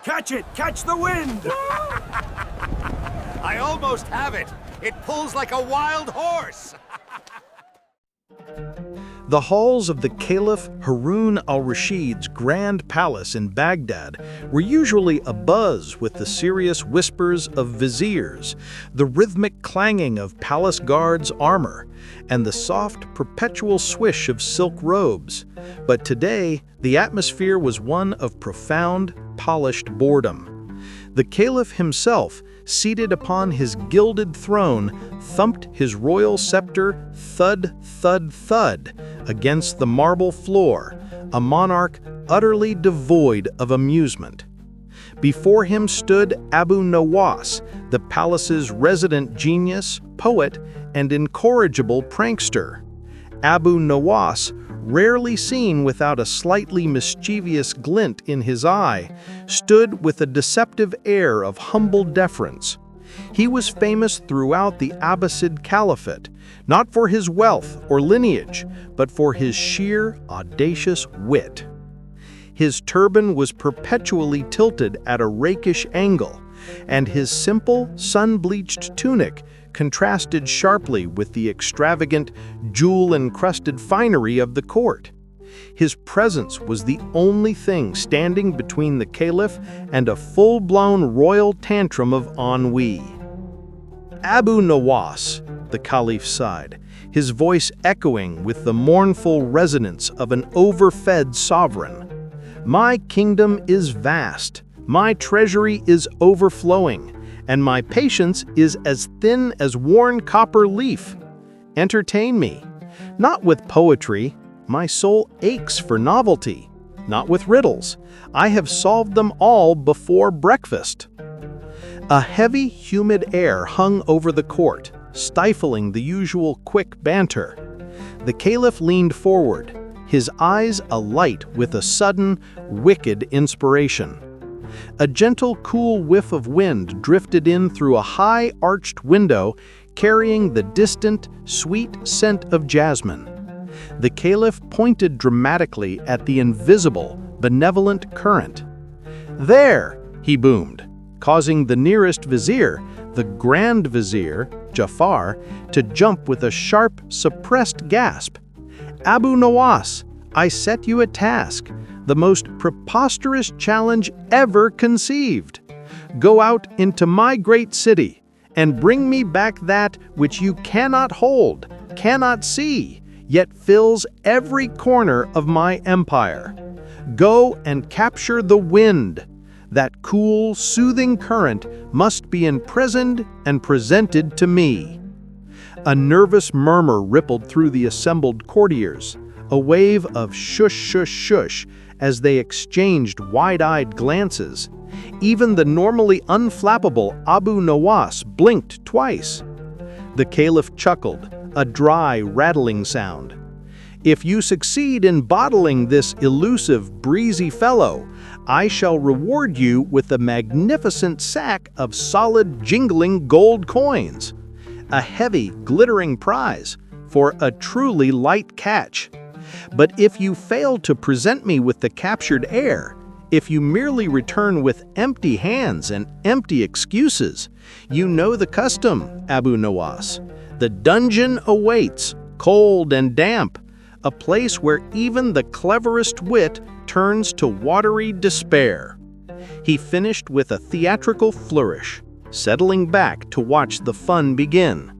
Catch it! Catch the wind! I almost have it. It pulls like a wild horse. The halls of the Caliph Harun al-Rashid's grand palace in Baghdad were usually abuzz with the serious whispers of viziers, the rhythmic clanging of palace guards' armor, and the soft, perpetual swish of silk robes. But today, the atmosphere was one of profound, polished boredom. The Caliph himself, seated upon his gilded throne, thumped his royal scepter thud, thud, thud against the marble floor, a monarch utterly devoid of amusement. Before him stood Abu Nawas, the palace's resident genius, poet, and incorrigible prankster. Abu Nawas, rarely seen without a slightly mischievous glint in his eye, stood with a deceptive air of humble deference. He was famous throughout the Abbasid Caliphate, not for his wealth or lineage, but for his sheer, audacious wit. His turban was perpetually tilted at a rakish angle, and his simple, sun-bleached tunic contrasted sharply with the extravagant, jewel-encrusted finery of the court. His presence was the only thing standing between the Caliph and a full-blown royal tantrum of ennui. "Abu Nawas," the Caliph sighed, his voice echoing with the mournful resonance of an overfed sovereign. "My kingdom is vast, my treasury is overflowing, and my patience is as thin as worn copper leaf. Entertain me, not with poetry, my soul aches for novelty, not with riddles, I have solved them all before breakfast." A heavy, humid air hung over the court, stifling the usual quick banter. The Caliph leaned forward, his eyes alight with a sudden, wicked inspiration. A gentle, cool whiff of wind drifted in through a high, arched window, carrying the distant, sweet scent of jasmine. The Caliph pointed dramatically at the invisible, benevolent current. "There!" he boomed, causing the nearest vizier, the Grand Vizier, Jafar, to jump with a sharp, suppressed gasp. "Abu Nawas, I set you a task, the most preposterous challenge ever conceived. Go out into my great city and bring me back that which you cannot hold, cannot see, yet fills every corner of my empire. Go and capture the wind. That cool, soothing current must be imprisoned and presented to me." A nervous murmur rippled through the assembled courtiers, a wave of shush, shush, shush, as they exchanged wide-eyed glances. Even the normally unflappable Abu Nawas blinked twice. The Caliph chuckled, a dry, rattling sound. "If you succeed in bottling this elusive, breezy fellow, I shall reward you with a magnificent sack of solid, jingling gold coins. A heavy, glittering prize for a truly light catch. But if you fail to present me with the captured heir, if you merely return with empty hands and empty excuses, you know the custom, Abu Nawas. The dungeon awaits, cold and damp, a place where even the cleverest wit turns to watery despair." He finished with a theatrical flourish, settling back to watch the fun begin.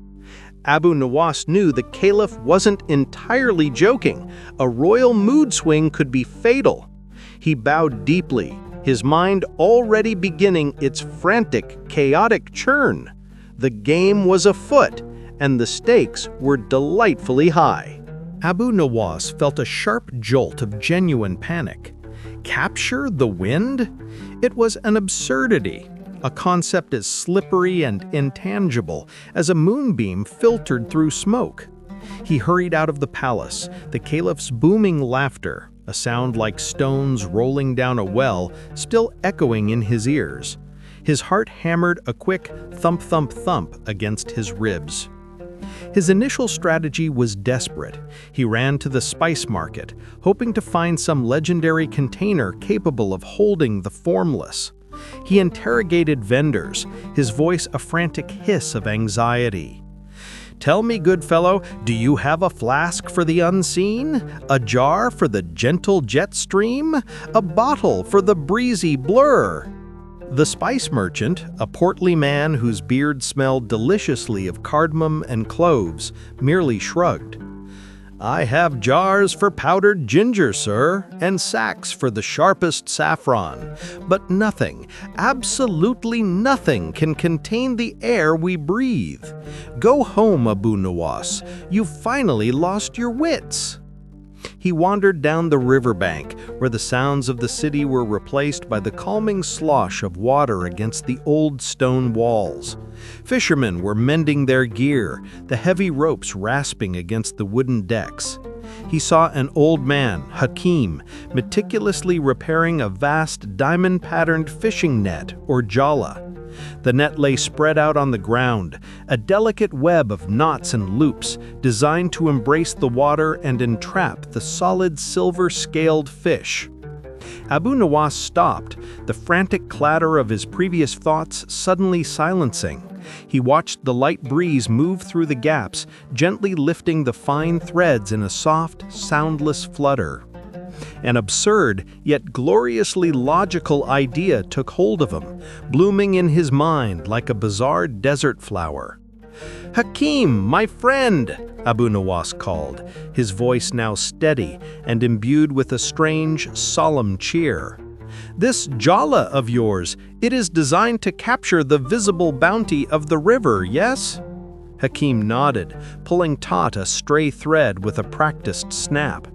Abu Nawas knew the Caliph wasn't entirely joking. A royal mood swing could be fatal. He bowed deeply, his mind already beginning its frantic, chaotic churn. The game was afoot, and the stakes were delightfully high. Abu Nawas felt a sharp jolt of genuine panic. Capture the wind? It was an absurdity, a concept as slippery and intangible as a moonbeam filtered through smoke. He hurried out of the palace, the Caliph's booming laughter, a sound like stones rolling down a well, still echoing in his ears. His heart hammered a quick thump, thump, thump against his ribs. His initial strategy was desperate. He ran to the spice market, hoping to find some legendary container capable of holding the formless. He interrogated vendors, his voice a frantic hiss of anxiety. "Tell me, good fellow, do you have a flask for the unseen? A jar for the gentle jet stream? A bottle for the breezy blur?" The spice merchant, a portly man whose beard smelled deliciously of cardamom and cloves, merely shrugged. "I have jars for powdered ginger, sir, and sacks for the sharpest saffron. But nothing, absolutely nothing, can contain the air we breathe. Go home, Abu Nawas. You've finally lost your wits." He wandered down the riverbank, where the sounds of the city were replaced by the calming slosh of water against the old stone walls. Fishermen were mending their gear, the heavy ropes rasping against the wooden decks. He saw an old man, Hakim, meticulously repairing a vast diamond-patterned fishing net, or jala. The net lay spread out on the ground, a delicate web of knots and loops designed to embrace the water and entrap the solid silver-scaled fish. Abu Nawas stopped, the frantic clatter of his previous thoughts suddenly silencing. He watched the light breeze move through the gaps, gently lifting the fine threads in a soft, soundless flutter. An absurd, yet gloriously logical idea took hold of him, blooming in his mind like a bizarre desert flower. "Hakim, my friend!" Abu Nawas called, his voice now steady and imbued with a strange, solemn cheer. "This jala of yours, it is designed to capture the visible bounty of the river, yes?" Hakim nodded, pulling taut a stray thread with a practiced snap.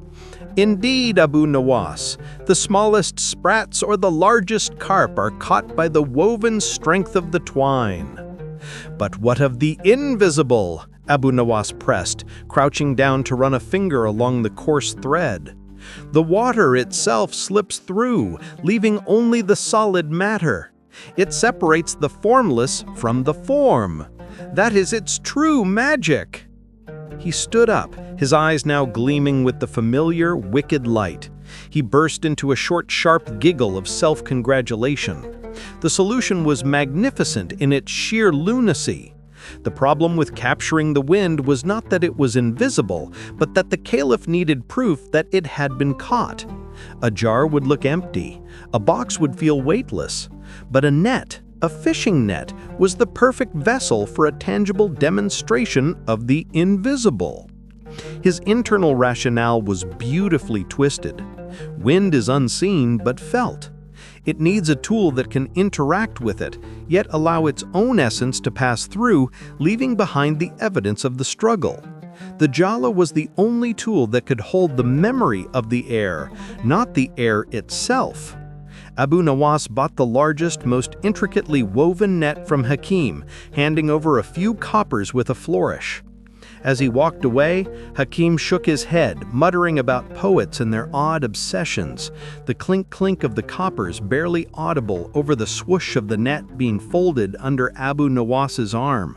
"Indeed, Abu Nawas, the smallest sprats or the largest carp are caught by the woven strength of the twine." "But what of the invisible?" Abu Nawas pressed, crouching down to run a finger along the coarse thread. "The water itself slips through, leaving only the solid matter. It separates the formless from the form. That is its true magic." He stood up, his eyes now gleaming with the familiar, wicked light. He burst into a short, sharp giggle of self-congratulation. The solution was magnificent in its sheer lunacy. The problem with capturing the wind was not that it was invisible, but that the Caliph needed proof that it had been caught. A jar would look empty, a box would feel weightless, but a net, a fishing net, was the perfect vessel for a tangible demonstration of the invisible. His internal rationale was beautifully twisted. Wind is unseen but felt. It needs a tool that can interact with it, yet allow its own essence to pass through, leaving behind the evidence of the struggle. The jala was the only tool that could hold the memory of the air, not the air itself. Abu Nawas bought the largest, most intricately woven net from Hakim, handing over a few coppers with a flourish. As he walked away, Hakim shook his head, muttering about poets and their odd obsessions, the clink-clink of the coppers barely audible over the swoosh of the net being folded under Abu Nawas's arm.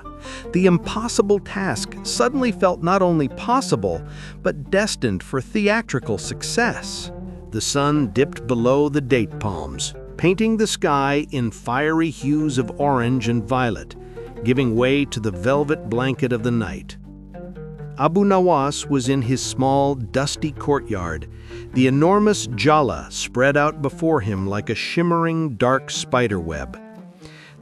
The impossible task suddenly felt not only possible, but destined for theatrical success. The sun dipped below the date palms, painting the sky in fiery hues of orange and violet, giving way to the velvet blanket of the night. Abu Nawas was in his small, dusty courtyard, the enormous jala spread out before him like a shimmering, dark spiderweb.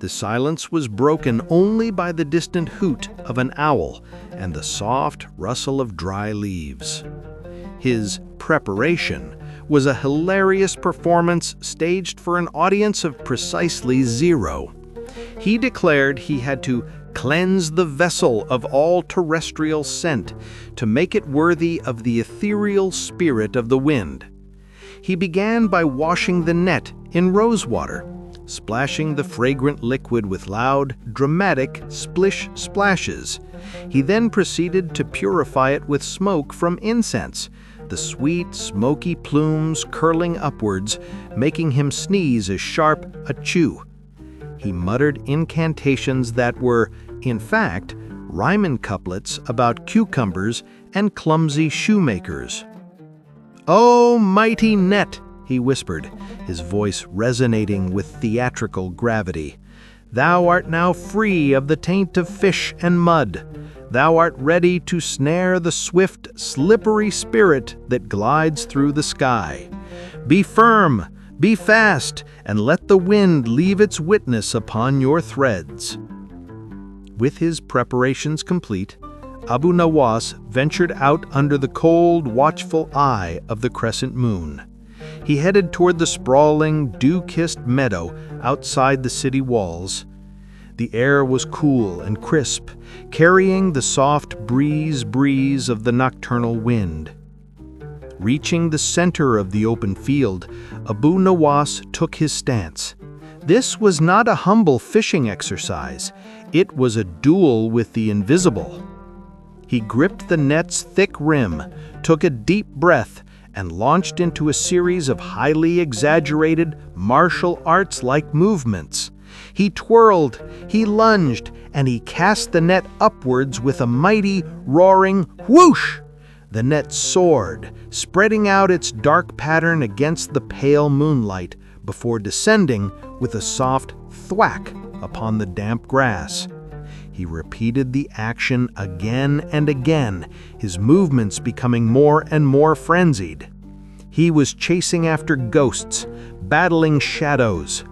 The silence was broken only by the distant hoot of an owl and the soft rustle of dry leaves. His preparation was a hilarious performance staged for an audience of precisely 0. He declared he had to cleanse the vessel of all terrestrial scent to make it worthy of the ethereal spirit of the wind. He began by washing the net in rosewater, splashing the fragrant liquid with loud, dramatic splish splashes. He then proceeded to purify it with smoke from incense, the sweet, smoky plumes curling upwards, making him sneeze as sharp a chew. He muttered incantations that were, in fact, rhyme couplets about cucumbers and clumsy shoemakers. "O mighty net, he whispered, his voice resonating with theatrical gravity. "Thou art now free of the taint of fish and mud. Thou art ready to snare the swift, slippery spirit that glides through the sky. Be firm, be fast, and let the wind leave its witness upon your threads." With his preparations complete, Abu Nawas ventured out under the cold, watchful eye of the crescent moon. He headed toward the sprawling, dew-kissed meadow outside the city walls. The air was cool and crisp, carrying the soft breeze of the nocturnal wind. Reaching the center of the open field, Abu Nawas took his stance. This was not a humble fishing exercise. It was a duel with the invisible. He gripped the net's thick rim, took a deep breath, and launched into a series of highly exaggerated martial arts-like movements. He twirled, he lunged, and he cast the net upwards with a mighty, roaring whoosh. The net soared, spreading out its dark pattern against the pale moonlight before descending with a soft thwack upon the damp grass. He repeated the action again and again, his movements becoming more and more frenzied. He was chasing after ghosts, battling shadows.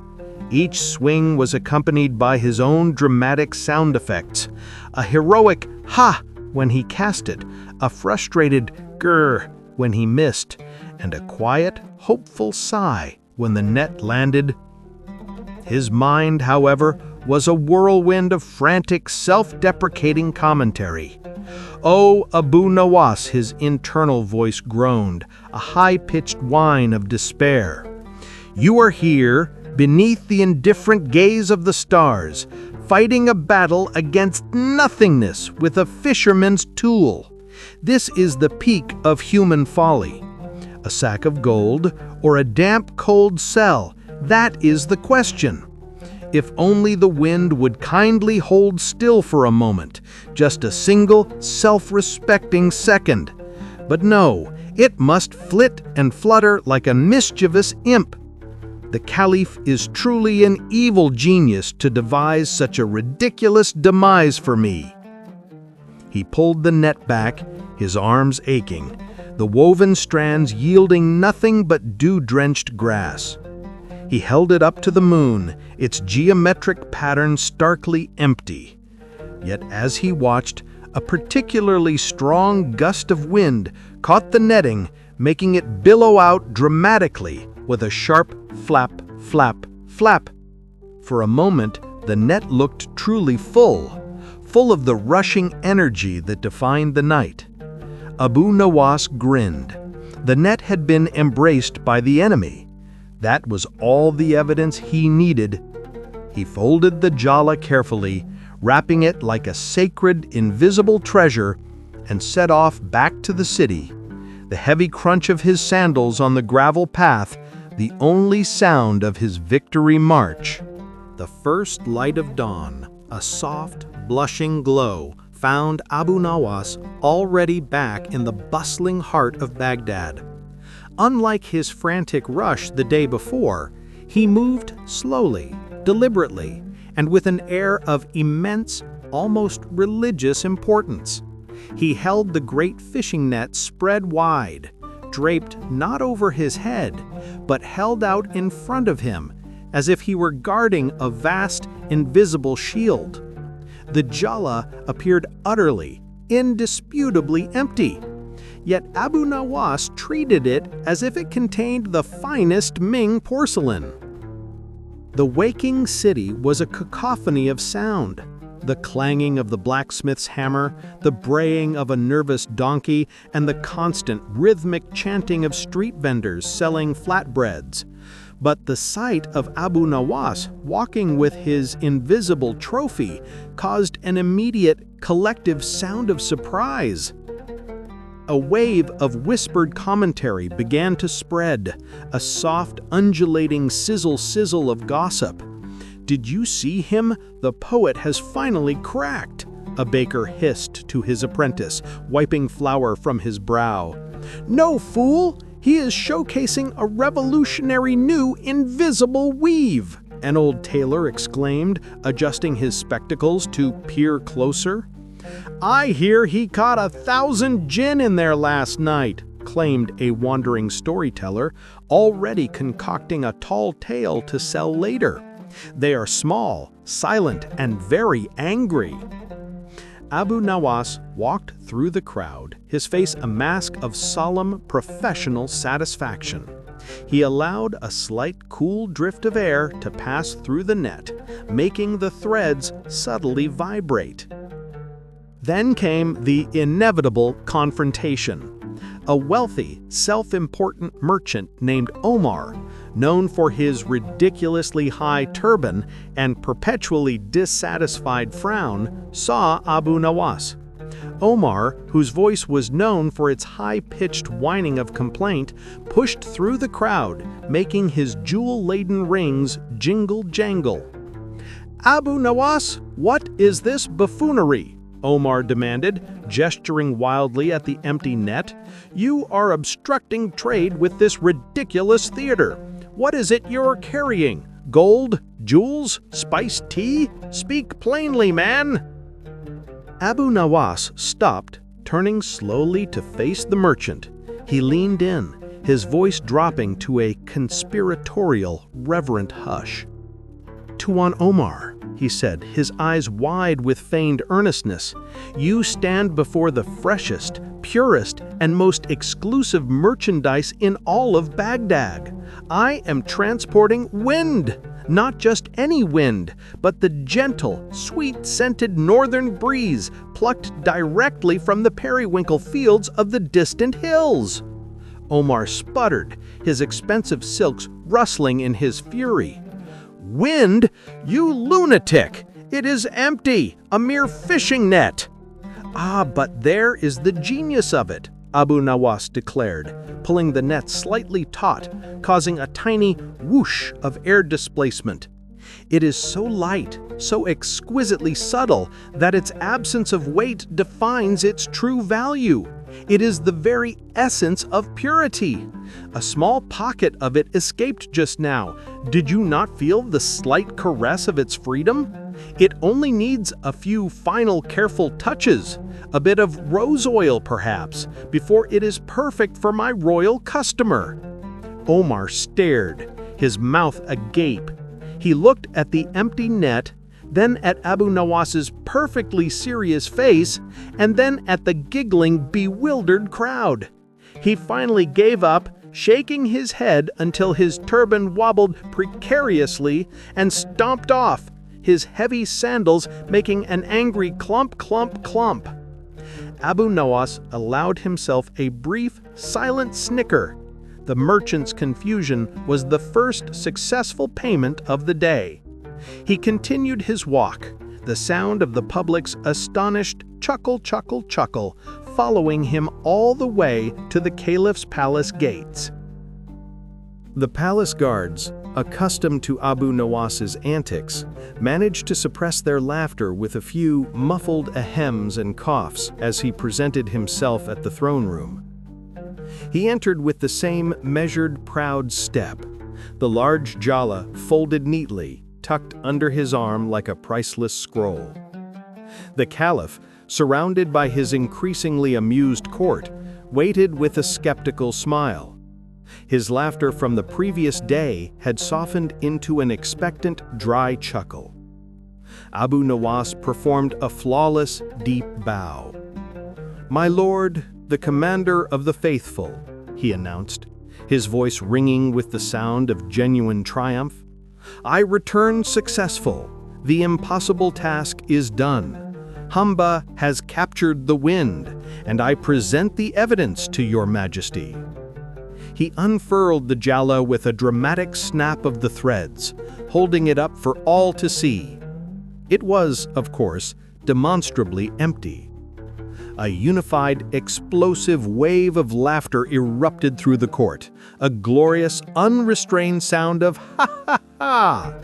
Each swing was accompanied by his own dramatic sound effects, a heroic "ha" when he cast it, a frustrated "grr" when he missed, and a quiet, hopeful sigh when the net landed. His mind, however, was a whirlwind of frantic, self-deprecating commentary. "Oh, Abu Nawas," his internal voice groaned, a high-pitched whine of despair. "You are here, beneath the indifferent gaze of the stars, fighting a battle against nothingness with a fisherman's tool. This is the peak of human folly. A sack of gold or a damp, cold cell, that is the question. If only the wind would kindly hold still for a moment, just a single, self-respecting second. But no, it must flit and flutter like a mischievous imp. The Caliph is truly an evil genius to devise such a ridiculous demise for me." He pulled the net back, his arms aching, the woven strands yielding nothing but dew-drenched grass. He held it up to the moon, its geometric pattern starkly empty. Yet as he watched, a particularly strong gust of wind caught the netting, making it billow out dramatically with a sharp flap, flap, flap. For a moment, the net looked truly full of the rushing energy that defined the night. Abu Nawas grinned. The net had been embraced by the enemy. That was all the evidence he needed. He folded the jala carefully, wrapping it like a sacred, invisible treasure, and set off back to the city. The heavy crunch of his sandals on the gravel path, the only sound of his victory march. The first light of dawn, a soft, blushing glow, found Abu Nawas already back in the bustling heart of Baghdad. Unlike his frantic rush the day before, he moved slowly, deliberately, and with an air of immense, almost religious importance. He held the great fishing net spread wide, draped not over his head, but held out in front of him, as if he were guarding a vast, invisible shield. The jala appeared utterly, indisputably empty. Yet Abu Nawas treated it as if it contained the finest Ming porcelain. The waking city was a cacophony of sound. The clanging of the blacksmith's hammer, the braying of a nervous donkey, and the constant rhythmic chanting of street vendors selling flatbreads. But the sight of Abu Nawas walking with his invisible trophy caused an immediate, collective sound of surprise. A wave of whispered commentary began to spread, a soft, undulating sizzle of gossip. "Did you see him? The poet has finally cracked," a baker hissed to his apprentice, wiping flour from his brow. "No, fool! He is showcasing a revolutionary new invisible weave," an old tailor exclaimed, adjusting his spectacles to peer closer. "I hear he caught 1,000 jinn in there last night," claimed a wandering storyteller, already concocting a tall tale to sell later. "They are small, silent, and very angry." Abu Nawas walked through the crowd, his face a mask of solemn, professional satisfaction. He allowed a slight cool drift of air to pass through the net, making the threads subtly vibrate. Then came the inevitable confrontation. A wealthy, self-important merchant named Omar, known for his ridiculously high turban and perpetually dissatisfied frown, saw Abu Nawas. Omar, whose voice was known for its high-pitched whining of complaint, pushed through the crowd, making his jewel-laden rings jingle-jangle. "Abu Nawas, what is this buffoonery?" Omar demanded, gesturing wildly at the empty net. "You are obstructing trade with this ridiculous theater. What is it you're carrying? Gold? Jewels? Spiced tea? Speak plainly, man!" Abu Nawas stopped, turning slowly to face the merchant. He leaned in, his voice dropping to a conspiratorial, reverent hush. "Tuan Omar," he said, his eyes wide with feigned earnestness, "you stand before the freshest, purest, and most exclusive merchandise in all of Baghdad. I am transporting wind, not just any wind, but the gentle, sweet-scented northern breeze plucked directly from the periwinkle fields of the distant hills." Omar sputtered, his expensive silks rustling in his fury. "Wind? You lunatic! It is empty, a mere fishing net." "Ah, but there is the genius of it," Abu Nawas declared, pulling the net slightly taut, causing a tiny whoosh of air displacement. "It is so light, so exquisitely subtle, that its absence of weight defines its true value. It is the very essence of purity. A small pocket of it escaped just now. Did you not feel the slight caress of its freedom? It only needs a few final careful touches, a bit of rose oil perhaps, before it is perfect for my royal customer." Omar stared, his mouth agape. He looked at the empty net, then at Abu Nawas's perfectly serious face, and then at the giggling, bewildered crowd. He finally gave up, shaking his head until his turban wobbled precariously, and stomped off, his heavy sandals making an angry clump, clump, clump. Abu Nawas allowed himself a brief, silent snicker. The merchant's confusion was the first successful payment of the day. He continued his walk, the sound of the public's astonished chuckle, chuckle, chuckle, following him all the way to the caliph's palace gates. The palace guards, accustomed to Abu Nawas's antics, managed to suppress their laughter with a few muffled ahems and coughs as he presented himself at the throne room. He entered with the same measured, proud step, the large jala folded neatly, tucked under his arm like a priceless scroll. The caliph, surrounded by his increasingly amused court, waited with a skeptical smile. His laughter from the previous day had softened into an expectant, dry chuckle. Abu Nawas performed a flawless, deep bow. "My lord, the commander of the faithful," he announced, his voice ringing with the sound of genuine triumph. "I return successful. The impossible task is done. Hamba has captured the wind, and I present the evidence to your majesty." He unfurled the jala with a dramatic snap of the threads, holding it up for all to see. It was, of course, demonstrably empty. A unified, explosive wave of laughter erupted through the court, a glorious, unrestrained sound of "ha ha ha!"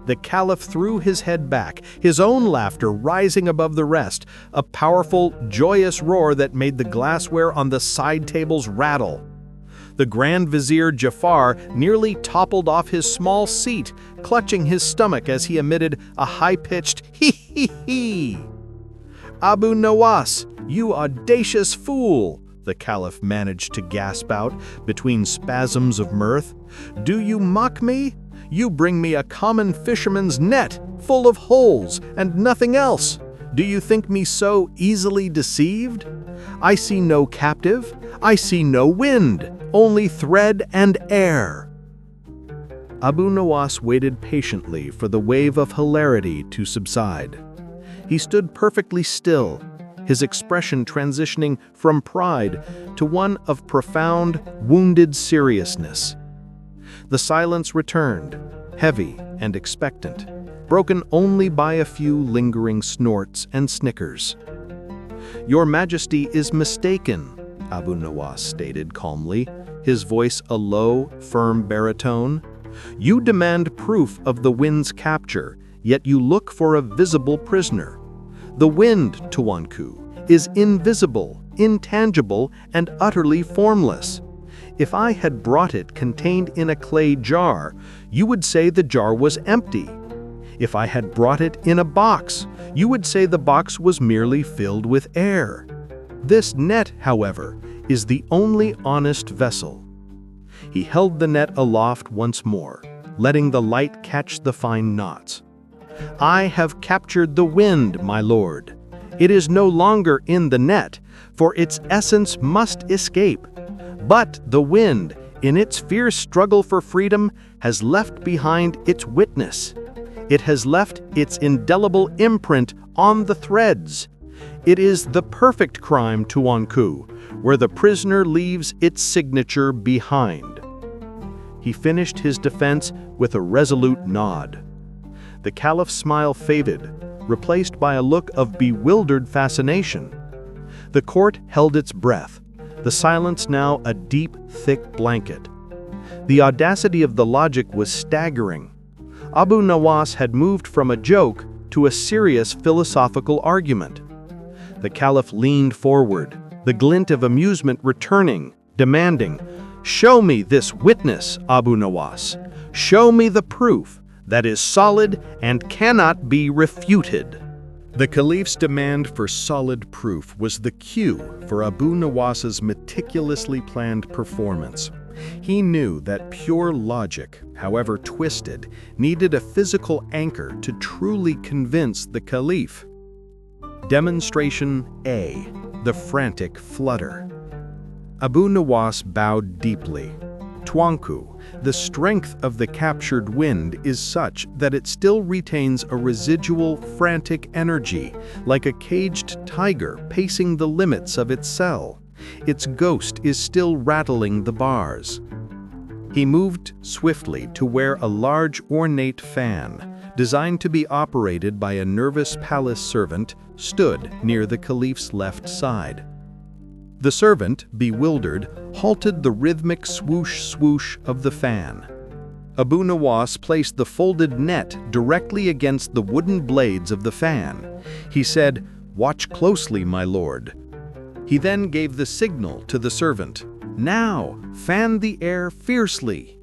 The caliph threw his head back, his own laughter rising above the rest, a powerful, joyous roar that made the glassware on the side tables rattle. The Grand Vizier Jafar nearly toppled off his small seat, clutching his stomach as he emitted a high-pitched hee-hee-hee. "Abu Nawas, you audacious fool!" the Caliph managed to gasp out between spasms of mirth. "Do you mock me? You bring me a common fisherman's net, full of holes and nothing else. Do you think me so easily deceived? I see no captive, I see no wind, only thread and air." Abu Nawas waited patiently for the wave of hilarity to subside. He stood perfectly still, his expression transitioning from pride to one of profound, wounded seriousness. The silence returned, heavy and expectant, broken only by a few lingering snorts and snickers. "Your Majesty is mistaken," Abu Nawas stated calmly, his voice a low, firm baritone. "You demand proof of the wind's capture, yet you look for a visible prisoner. The wind, Tuanku, is invisible, intangible, and utterly formless. If I had brought it contained in a clay jar, you would say the jar was empty. If I had brought it in a box, you would say the box was merely filled with air. This net, however, is the only honest vessel." He held the net aloft once more, letting the light catch the fine knots. "I have captured the wind, my lord. It is no longer in the net, for its essence must escape. But the wind, in its fierce struggle for freedom, has left behind its witness. It has left its indelible imprint on the threads. It is the perfect crime, Tuanku, where the prisoner leaves its signature behind." He finished his defense with a resolute nod. The Caliph's smile faded, replaced by a look of bewildered fascination. The court held its breath, the silence now a deep, thick blanket. The audacity of the logic was staggering. Abu Nawas had moved from a joke to a serious philosophical argument. The Caliph leaned forward, the glint of amusement returning, demanding, "Show me this witness, Abu Nawas. Show me the proof that is solid and cannot be refuted." The Caliph's demand for solid proof was the cue for Abu Nawas's meticulously planned performance. He knew that pure logic, however twisted, needed a physical anchor to truly convince the Caliph. Demonstration A. The frantic flutter. Abu Nawas bowed deeply. "Tuanku, the strength of the captured wind is such that it still retains a residual frantic energy, like a caged tiger pacing the limits of its cell. Its ghost is still rattling the bars." He moved swiftly to where a large ornate fan, designed to be operated by a nervous palace servant, stood near the Caliph's left side. The servant, bewildered, halted the rhythmic swoosh-swoosh of the fan. Abu Nawas placed the folded net directly against the wooden blades of the fan. He said, "Watch closely, my lord." He then gave the signal to the servant, "Now, fan the air fiercely."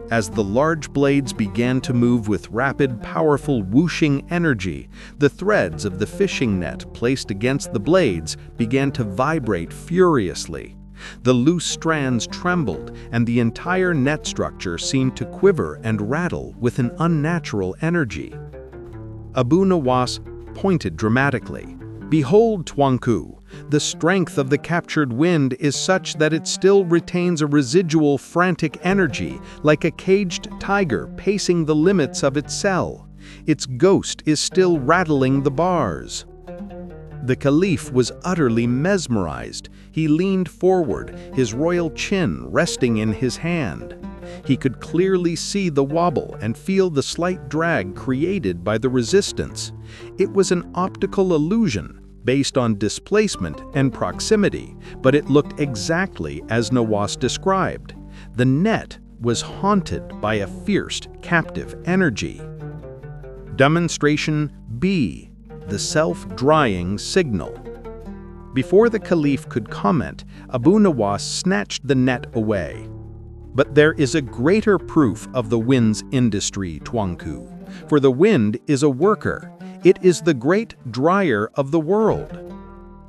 As the large blades began to move with rapid, powerful whooshing energy, the threads of the fishing net placed against the blades began to vibrate furiously. The loose strands trembled, and the entire net structure seemed to quiver and rattle with an unnatural energy. Abu Nawas pointed dramatically. "Behold, Tuanku, the strength of the captured wind is such that it still retains a residual frantic energy, like a caged tiger pacing the limits of its cell. Its ghost is still rattling the bars." The Caliph was utterly mesmerized. He leaned forward, his royal chin resting in his hand. He could clearly see the wobble and feel the slight drag created by the resistance. It was an optical illusion, based on displacement and proximity, but it looked exactly as Nawas described. The net was haunted by a fierce, captive energy. Demonstration B. The self-drying signal. Before the Caliph could comment, Abu Nawas snatched the net away. But there is a greater proof of the wind's industry, Tuanku. For the wind is a worker. It is the great dryer of the world.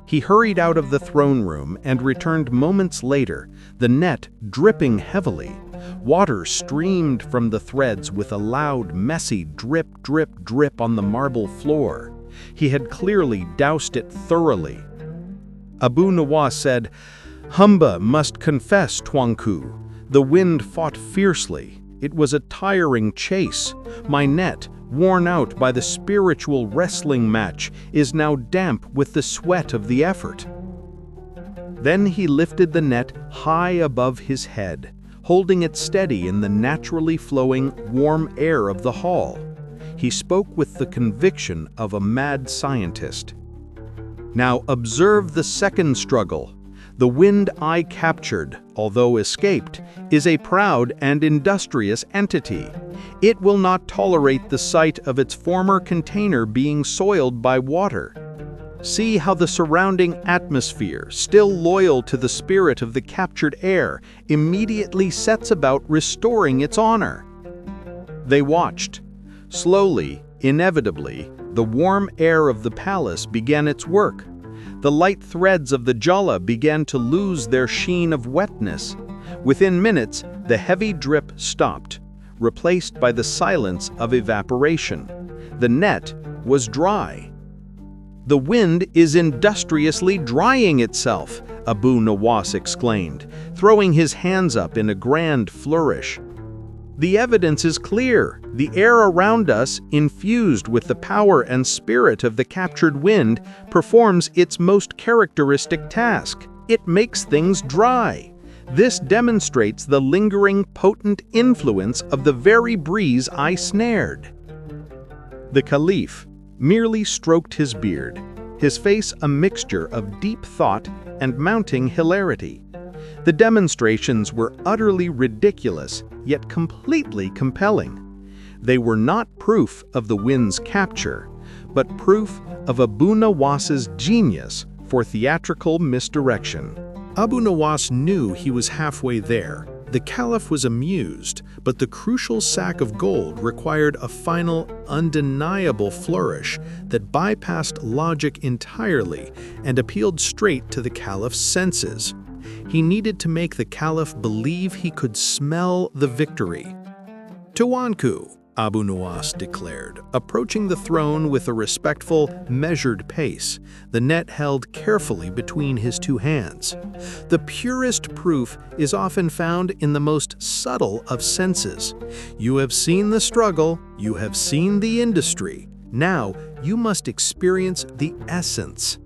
He hurried out of the throne room and returned moments later, the net dripping heavily. Water streamed from the threads with a loud, messy drip, drip, drip on the marble floor. He had clearly doused it thoroughly. Abu Nawas said, "Humba must confess, Tuanku. The wind fought fiercely. It was a tiring chase. My net, worn out by the spiritual wrestling match, is now damp with the sweat of the effort." Then he lifted the net high above his head, holding it steady in the naturally flowing, warm air of the hall. He spoke with the conviction of a mad scientist. "Now observe the second struggle. The wind I captured, although escaped, is a proud and industrious entity. It will not tolerate the sight of its former container being soiled by water. See how the surrounding atmosphere, still loyal to the spirit of the captured air, immediately sets about restoring its honor." They watched. Slowly, inevitably, the warm air of the palace began its work. The light threads of the jala began to lose their sheen of wetness. Within minutes, the heavy drip stopped, replaced by the silence of evaporation. The net was dry. "The wind is industriously drying itself," Abu Nawas exclaimed, throwing his hands up in a grand flourish. "The evidence is clear. The air around us, infused with the power and spirit of the captured wind, performs its most characteristic task. It makes things dry. This demonstrates the lingering, potent influence of the very breeze I snared." The Caliph merely stroked his beard, his face a mixture of deep thought and mounting hilarity. The demonstrations were utterly ridiculous, yet completely compelling. They were not proof of the wind's capture, but proof of Abu Nawas's genius for theatrical misdirection. Abu Nawas knew he was halfway there. The Caliph was amused, but the crucial sack of gold required a final, undeniable flourish that bypassed logic entirely and appealed straight to the Caliph's senses. He needed to make the Caliph believe he could smell the victory. "Tuanku," Abu Nawas declared, approaching the throne with a respectful, measured pace, the net held carefully between his two hands. "The purest proof is often found in the most subtle of senses. You have seen the struggle, you have seen the industry. Now you must experience the essence."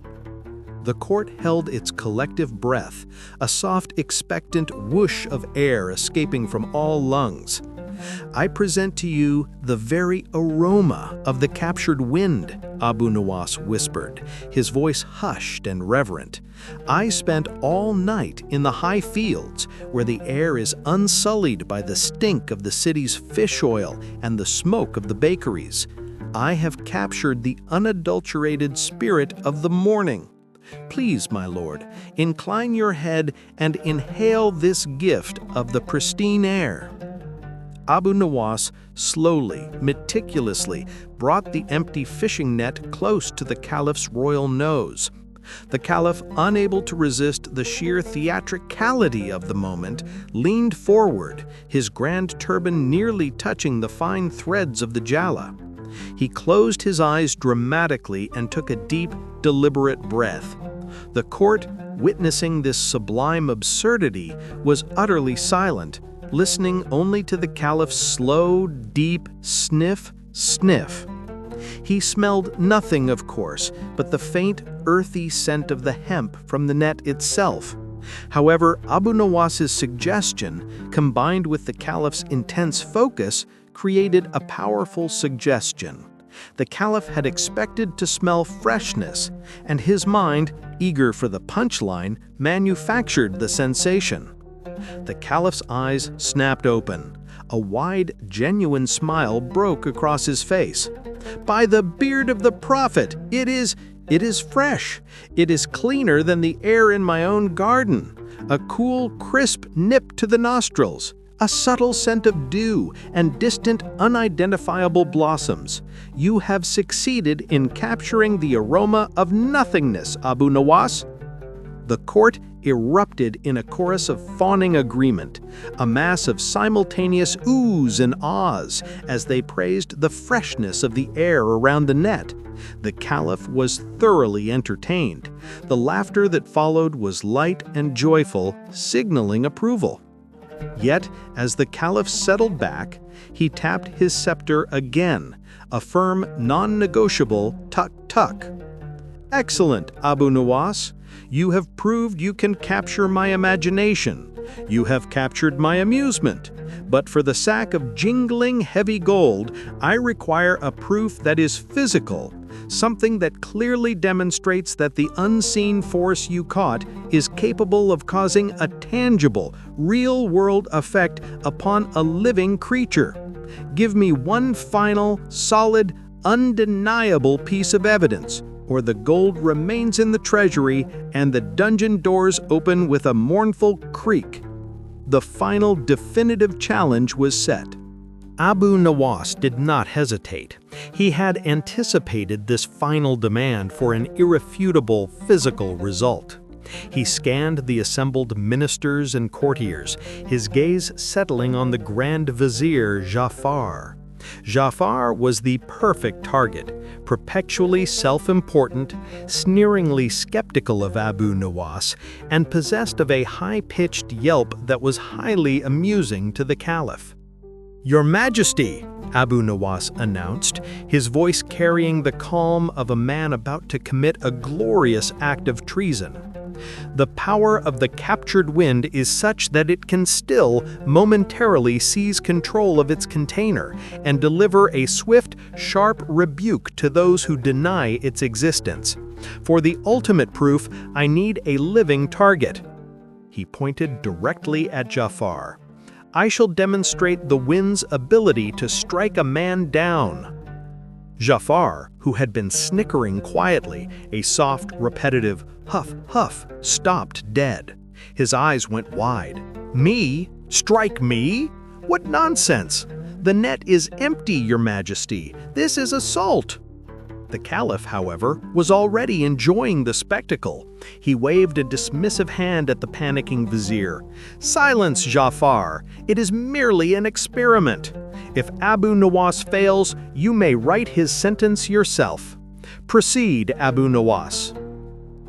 The court held its collective breath, a soft, expectant whoosh of air escaping from all lungs. "I present to you the very aroma of the captured wind," Abu Nawas whispered, his voice hushed and reverent. "I spent all night in the high fields, where the air is unsullied by the stink of the city's fish oil and the smoke of the bakeries. I have captured the unadulterated spirit of the morning. Please, my lord, incline your head and inhale this gift of the pristine air." Abu Nawas slowly, meticulously brought the empty fishing net close to the Caliph's royal nose. The Caliph, unable to resist the sheer theatricality of the moment, leaned forward, his grand turban nearly touching the fine threads of the jala. He closed his eyes dramatically and took a deep, deliberate breath. The court, witnessing this sublime absurdity, was utterly silent, listening only to the Caliph's slow, deep sniff, sniff. He smelled nothing, of course, but the faint, earthy scent of the hemp from the net itself. However, Abu Nawas's suggestion, combined with the Caliph's intense focus, created a powerful suggestion. The Caliph had expected to smell freshness, and his mind, eager for the punchline, manufactured the sensation. The Caliph's eyes snapped open. A wide, genuine smile broke across his face. "By the beard of the Prophet, it is It is fresh. It is cleaner than the air in my own garden. A cool, crisp nip to the nostrils. A subtle scent of dew and distant, unidentifiable blossoms. You have succeeded in capturing the aroma of nothingness, Abu Nawas. The court erupted in a chorus of fawning agreement, a mass of simultaneous oohs and ahs as they praised the freshness of the air around the net. The Caliph was thoroughly entertained. The laughter that followed was light and joyful, signaling approval. Yet, as the Caliph settled back, he tapped his scepter again, a firm, non-negotiable tuck-tuck. "Excellent, Abu Nawas. You have proved you can capture my imagination. You have captured my amusement. But for the sack of jingling heavy gold, I require a proof that is physical, something that clearly demonstrates that the unseen force you caught is capable of causing a tangible, real-world effect upon a living creature. Give me one final, solid, undeniable piece of evidence, or the gold remains in the treasury and the dungeon doors open with a mournful creak." The final definitive challenge was set. Abu Nawas did not hesitate. He had anticipated this final demand for an irrefutable physical result. He scanned the assembled ministers and courtiers, his gaze settling on the Grand Vizier Jafar. Jafar was the perfect target, perpetually self-important, sneeringly skeptical of Abu Nawas, and possessed of a high-pitched yelp that was highly amusing to the Caliph. "Your Majesty," Abu Nawas announced, his voice carrying the calm of a man about to commit a glorious act of treason. "The power of the captured wind is such that it can still momentarily seize control of its container and deliver a swift, sharp rebuke to those who deny its existence. For the ultimate proof, I need a living target." He pointed directly at Jafar. "I shall demonstrate the wind's ability to strike a man down." Jafar, who had been snickering quietly, a soft, repetitive huff, huff, stopped dead. His eyes went wide. "Me? Strike me? What nonsense! The net is empty, Your Majesty. This is assault." The Caliph, however, was already enjoying the spectacle. He waved a dismissive hand at the panicking vizier. "Silence, Jafar! It is merely an experiment. If Abu Nawas fails, you may write his sentence yourself. Proceed, Abu Nawas."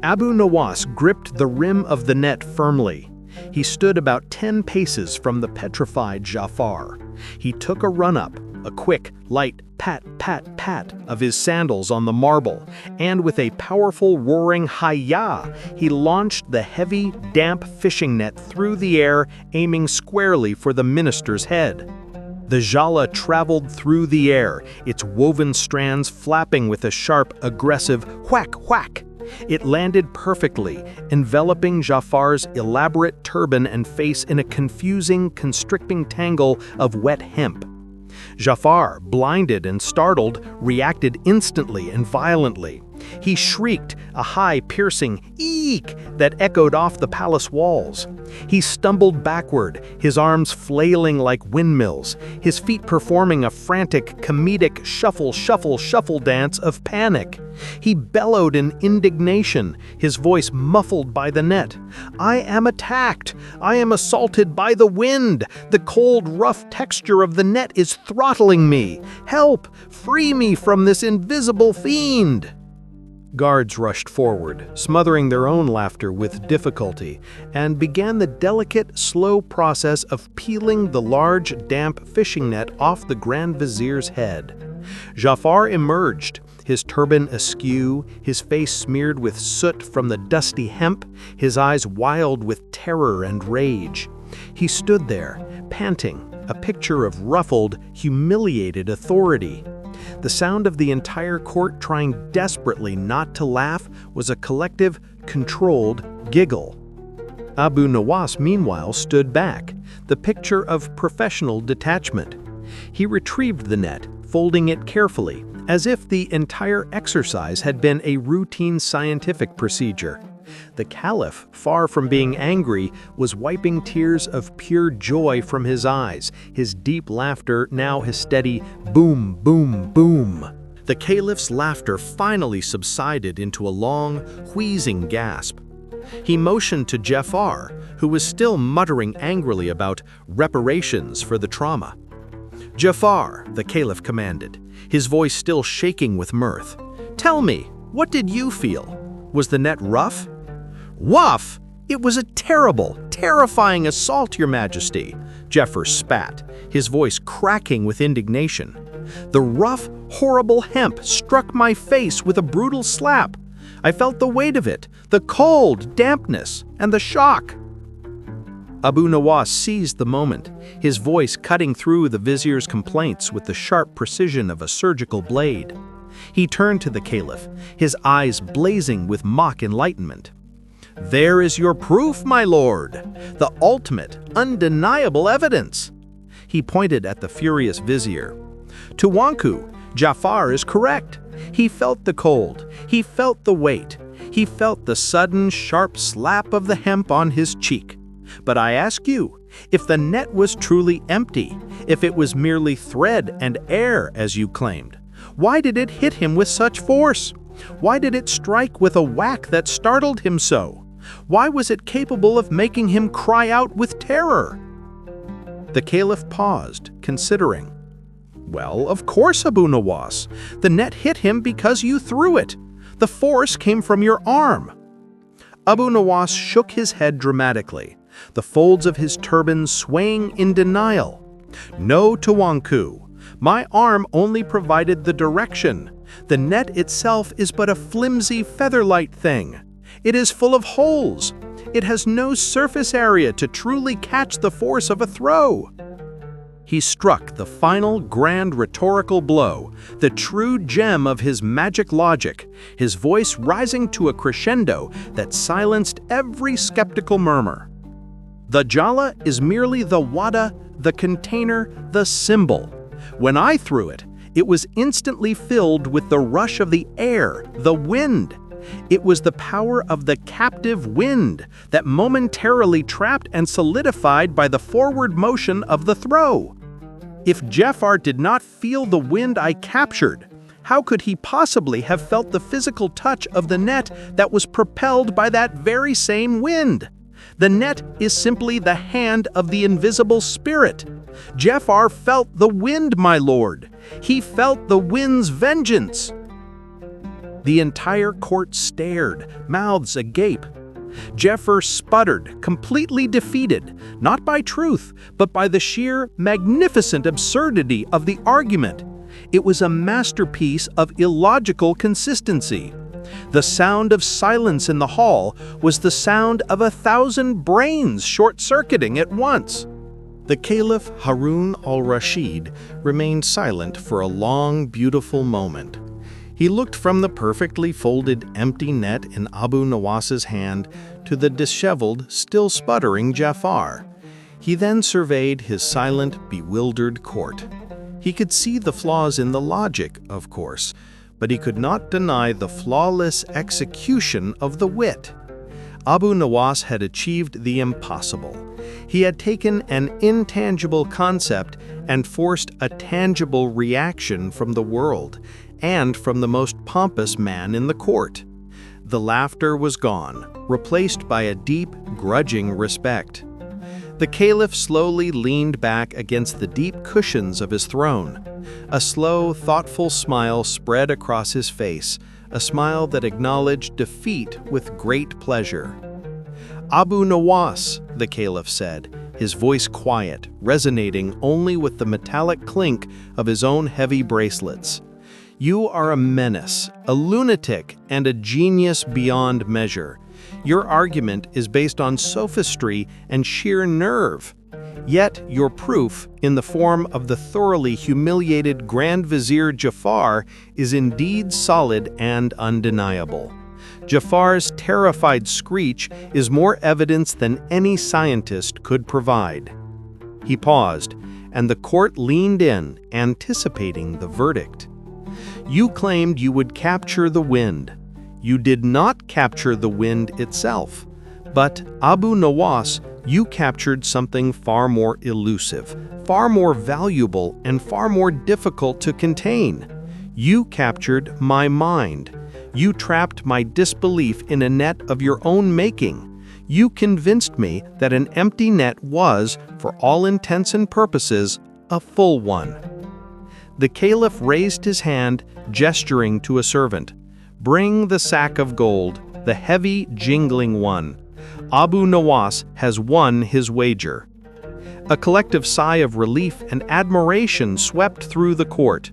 Abu Nawas gripped the rim of the net firmly. He stood about 10 paces from the petrified Jafar. He took a run-up, a quick, light pat, pat, pat of his sandals on the marble, and with a powerful roaring hi-yah, he launched the heavy, damp fishing net through the air, aiming squarely for the minister's head. The jala traveled through the air, its woven strands flapping with a sharp, aggressive whack, whack. It landed perfectly, enveloping Jafar's elaborate turban and face in a confusing, constricting tangle of wet hemp. Jafar, blinded and startled, reacted instantly and violently. He shrieked, a high, piercing eek that echoed off the palace walls. He stumbled backward, his arms flailing like windmills, his feet performing a frantic, comedic shuffle, shuffle, shuffle dance of panic. He bellowed in indignation, his voice muffled by the net. "I am attacked! I am assaulted by the wind! The cold, rough texture of the net is throttling me! Help! Free me from this invisible fiend!" Guards rushed forward, smothering their own laughter with difficulty, and began the delicate, slow process of peeling the large, damp fishing net off the Grand Vizier's head. Jafar emerged, his turban askew, his face smeared with soot from the dusty hemp, his eyes wild with terror and rage. He stood there, panting, a picture of ruffled, humiliated authority. The sound of the entire court trying desperately not to laugh was a collective, controlled giggle. Abu Nawas, meanwhile, stood back, the picture of professional detachment. He retrieved the net, folding it carefully, as if the entire exercise had been a routine scientific procedure. The Caliph, far from being angry, was wiping tears of pure joy from his eyes, his deep laughter now his steady boom, boom, boom. The Caliph's laughter finally subsided into a long, wheezing gasp. He motioned to Jafar, who was still muttering angrily about reparations for the trauma. "Jafar," the Caliph commanded, his voice still shaking with mirth, "tell me, what did you feel? Was the net rough?" "Rough? It was a terrible, terrifying assault, Your Majesty," Jafar spat, his voice cracking with indignation. "The rough, horrible hemp struck my face with a brutal slap. I felt the weight of it, the cold, dampness, and the shock." Abu Nawas seized the moment, his voice cutting through the vizier's complaints with the sharp precision of a surgical blade. He turned to the Caliph, his eyes blazing with mock enlightenment. "There is your proof, my lord, the ultimate, undeniable evidence." He pointed at the furious vizier. "Tuanku, Jafar is correct. He felt the cold, he felt the weight, he felt the sudden, sharp slap of the hemp on his cheek. But I ask you, if the net was truly empty, if it was merely thread and air as you claimed, why did it hit him with such force? Why did it strike with a whack that startled him so? Why was it capable of making him cry out with terror?" The Caliph paused, considering. "Well, of course, Abu Nawas. The net hit him because you threw it. The force came from your arm." Abu Nawas shook his head dramatically, the folds of his turban swaying in denial. "No, Tuanku. My arm only provided the direction. The net itself is but a flimsy feather-light thing. It is full of holes. It has no surface area to truly catch the force of a throw." He struck the final grand rhetorical blow, the true gem of his magic logic, his voice rising to a crescendo that silenced every skeptical murmur. "The jala is merely the wada, the container, the symbol. When I threw it, it was instantly filled with the rush of the air, the wind. It was the power of the captive wind that momentarily trapped and solidified by the forward motion of the throw. If Jafar did not feel the wind I captured, how could he possibly have felt the physical touch of the net that was propelled by that very same wind? The net is simply the hand of the invisible spirit. Jafar felt the wind, my lord. He felt the wind's vengeance." The entire court stared, mouths agape. Jafar sputtered, completely defeated, not by truth, but by the sheer, magnificent absurdity of the argument. It was a masterpiece of illogical consistency. The sound of silence in the hall was the sound of 1,000 brains short-circuiting at once. The Caliph Harun al-Rashid remained silent for a long, beautiful moment. He looked from the perfectly folded empty net in Abu Nawas's hand to the disheveled, still sputtering Jafar. He then surveyed his silent, bewildered court. He could see the flaws in the logic, of course, but he could not deny the flawless execution of the wit. Abu Nawas had achieved the impossible. He had taken an intangible concept and forced a tangible reaction from the world, and from the most pompous man in the court. The laughter was gone, replaced by a deep, grudging respect. The Caliph slowly leaned back against the deep cushions of his throne. A slow, thoughtful smile spread across his face, a smile that acknowledged defeat with great pleasure. "Abu Nawas," the Caliph said, his voice quiet, resonating only with the metallic clink of his own heavy bracelets. "You are a menace, a lunatic, and a genius beyond measure. Your argument is based on sophistry and sheer nerve. Yet your proof, in the form of the thoroughly humiliated Grand Vizier Jafar, is indeed solid and undeniable. Jafar's terrified screech is more evidence than any scientist could provide." He paused, and the court leaned in, anticipating the verdict. You claimed you would capture the wind. You did not capture the wind itself. But, Abu Nawas, you captured something far more elusive, far more valuable, and far more difficult to contain. You captured my mind. You trapped my disbelief in a net of your own making. You convinced me that an empty net was, for all intents and purposes, a full one. The Caliph raised his hand, gesturing to a servant. Bring the sack of gold, the heavy, jingling one. Abu Nawas has won his wager. A collective sigh of relief and admiration swept through the court.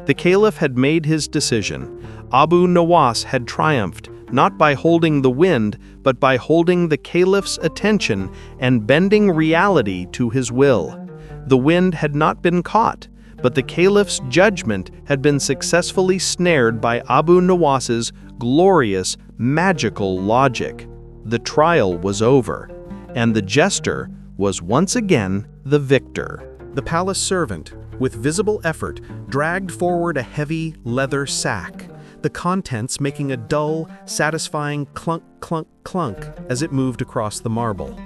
The Caliph had made his decision. Abu Nawas had triumphed, not by holding the wind, but by holding the Caliph's attention and bending reality to his will. The wind had not been caught, but the Caliph's judgment had been successfully snared by Abu Nawas's glorious, magical logic. The trial was over, and the jester was once again the victor. The palace servant, with visible effort, dragged forward a heavy leather sack, the contents making a dull, satisfying clunk, clunk, clunk as it moved across the marble.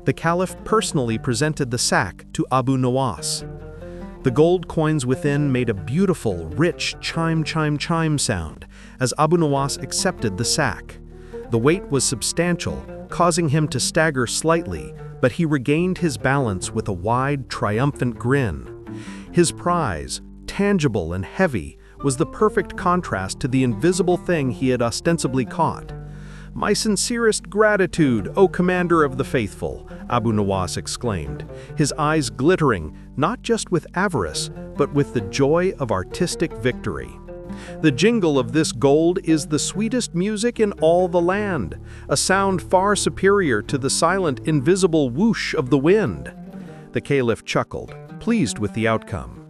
The Caliph personally presented the sack to Abu Nawas. The gold coins within made a beautiful, rich chime, chime, chime sound as Abu Nawas accepted the sack. The weight was substantial, causing him to stagger slightly, but he regained his balance with a wide, triumphant grin. His prize, tangible and heavy, was the perfect contrast to the invisible thing he had ostensibly caught. "My sincerest gratitude, O Commander of the Faithful," Abu Nawas exclaimed, his eyes glittering not just with avarice, but with the joy of artistic victory. "The jingle of this gold is the sweetest music in all the land, a sound far superior to the silent, invisible whoosh of the wind." The Caliph chuckled, pleased with the outcome.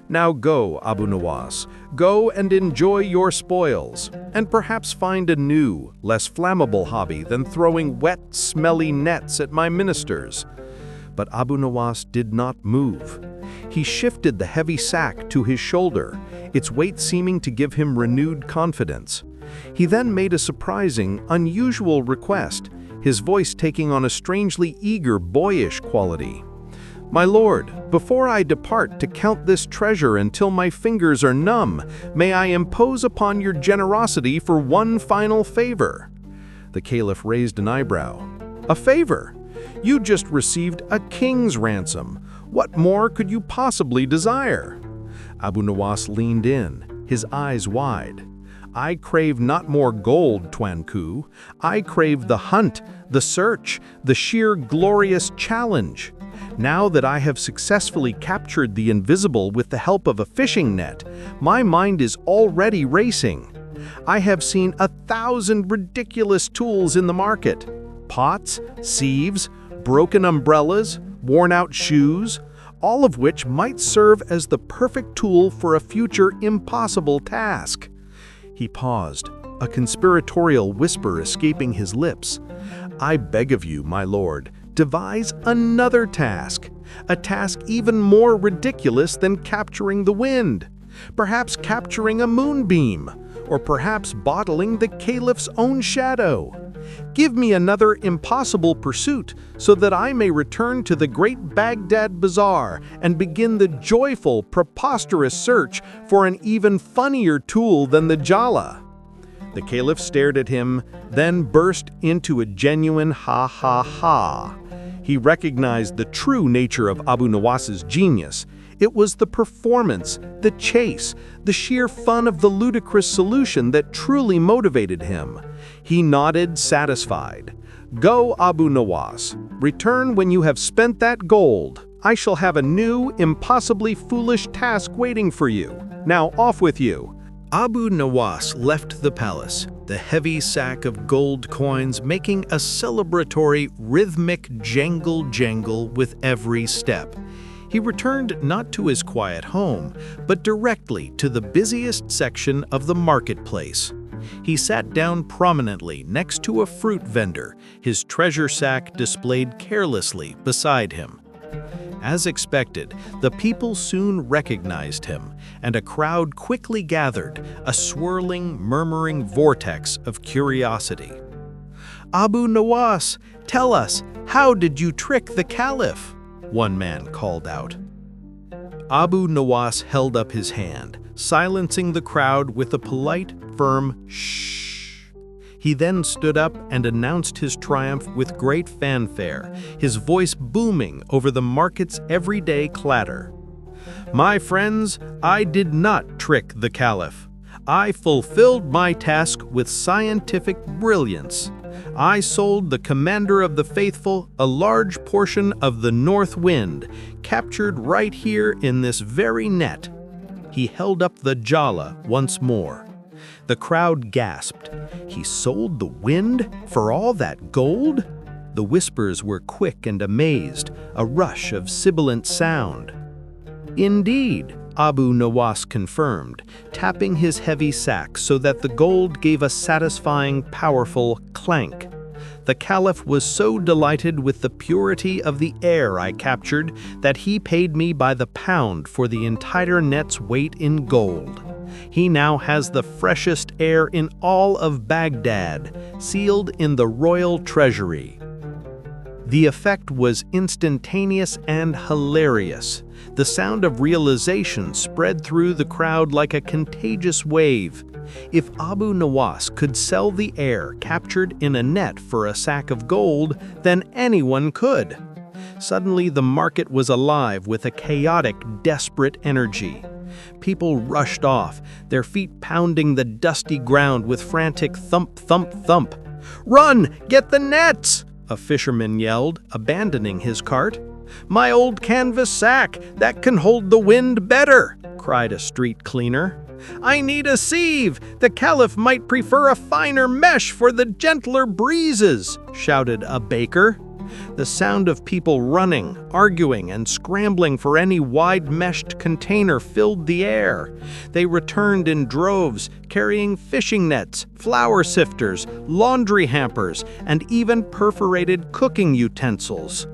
"Now go, Abu Nawas, go and enjoy your spoils, and perhaps find a new, less flammable hobby than throwing wet, smelly nets at my ministers." But Abu Nawas did not move. He shifted the heavy sack to his shoulder, its weight seeming to give him renewed confidence. He then made a surprising, unusual request, his voice taking on a strangely eager, boyish quality. "My lord, before I depart to count this treasure until my fingers are numb, may I impose upon your generosity for one final favor?" The Caliph raised an eyebrow. "A favor? You just received a king's ransom. What more could you possibly desire?" Abu Nawas leaned in, his eyes wide. "I crave not more gold, Tuanku. I crave the hunt, the search, the sheer glorious challenge. Now that I have successfully captured the invisible with the help of a fishing net, my mind is already racing. I have seen 1,000 ridiculous tools in the market. Pots, sieves, broken umbrellas, worn-out shoes, all of which might serve as the perfect tool for a future impossible task." He paused, a conspiratorial whisper escaping his lips. "I beg of you, my lord, devise another task, a task even more ridiculous than capturing the wind. Perhaps capturing a moonbeam, or perhaps bottling the Caliph's own shadow. Give me another impossible pursuit so that I may return to the great Baghdad Bazaar and begin the joyful, preposterous search for an even funnier tool than the Jala." The Caliph stared at him, then burst into a genuine ha-ha-ha. He recognized the true nature of Abu Nawas's genius. It was the performance, the chase, the sheer fun of the ludicrous solution that truly motivated him. He nodded, satisfied. "Go, Abu Nawas. Return when you have spent that gold. I shall have a new, impossibly foolish task waiting for you. Now off with you." Abu Nawas left the palace, the heavy sack of gold coins making a celebratory, rhythmic jangle-jangle with every step. He returned not to his quiet home, but directly to the busiest section of the marketplace. He sat down prominently next to a fruit vendor, his treasure sack displayed carelessly beside him. As expected, the people soon recognized him, and a crowd quickly gathered, a swirling, murmuring vortex of curiosity. "Abu Nawas, tell us, how did you trick the Caliph?" one man called out. Abu Nawas held up his hand, silencing the crowd with a polite, firm shh. He then stood up and announced his triumph with great fanfare, his voice booming over the market's everyday clatter. "My friends, I did not trick the Caliph. I fulfilled my task with scientific brilliance. I sold the commander of the faithful a large portion of the north wind, captured right here in this very net." He held up the jala once more. The crowd gasped. He sold the wind for all that gold? The whispers were quick and amazed, a rush of sibilant sound. "Indeed," Abu Nawas confirmed, tapping his heavy sack so that the gold gave a satisfying, powerful clank. "The Caliph was so delighted with the purity of the air I captured that he paid me by the pound for the entire net's weight in gold. He now has the freshest air in all of Baghdad, sealed in the royal treasury." The effect was instantaneous and hilarious. The sound of realization spread through the crowd like a contagious wave. If Abu Nawas could sell the air captured in a net for a sack of gold, then anyone could. Suddenly, the market was alive with a chaotic, desperate energy. People rushed off, their feet pounding the dusty ground with frantic thump, thump, thump. "Run! Get the nets!" a fisherman yelled, abandoning his cart. "My old canvas sack, that can hold the wind better!" cried a street cleaner. "I need a sieve! The Caliph might prefer a finer mesh for the gentler breezes!" shouted a baker. The sound of people running, arguing, and scrambling for any wide-meshed container filled the air. They returned in droves, carrying fishing nets, flour sifters, laundry hampers, and even perforated cooking utensils.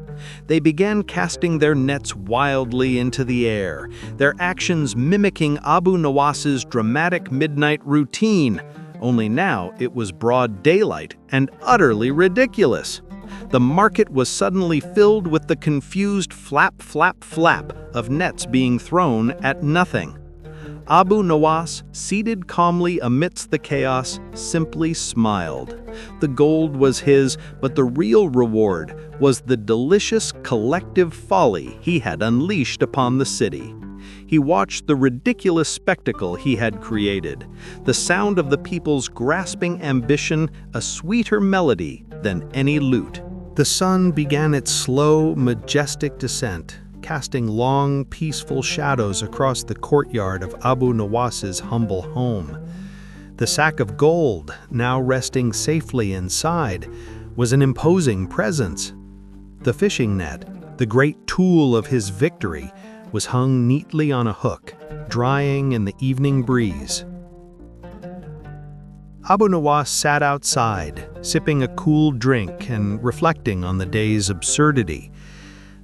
They began casting their nets wildly into the air, their actions mimicking Abu Nawas's dramatic midnight routine, only now it was broad daylight and utterly ridiculous. The market was suddenly filled with the confused flap, flap, flap of nets being thrown at nothing. Abu Nawas, seated calmly amidst the chaos, simply smiled. The gold was his, but the real reward was the delicious collective folly he had unleashed upon the city. He watched the ridiculous spectacle he had created, the sound of the people's grasping ambition a sweeter melody than any lute. The sun began its slow, majestic descent, casting long, peaceful shadows across the courtyard of Abu Nawas's humble home. The sack of gold, now resting safely inside, was an imposing presence. The fishing net, the great tool of his victory, was hung neatly on a hook, drying in the evening breeze. Abu Nawas sat outside, sipping a cool drink and reflecting on the day's absurdity.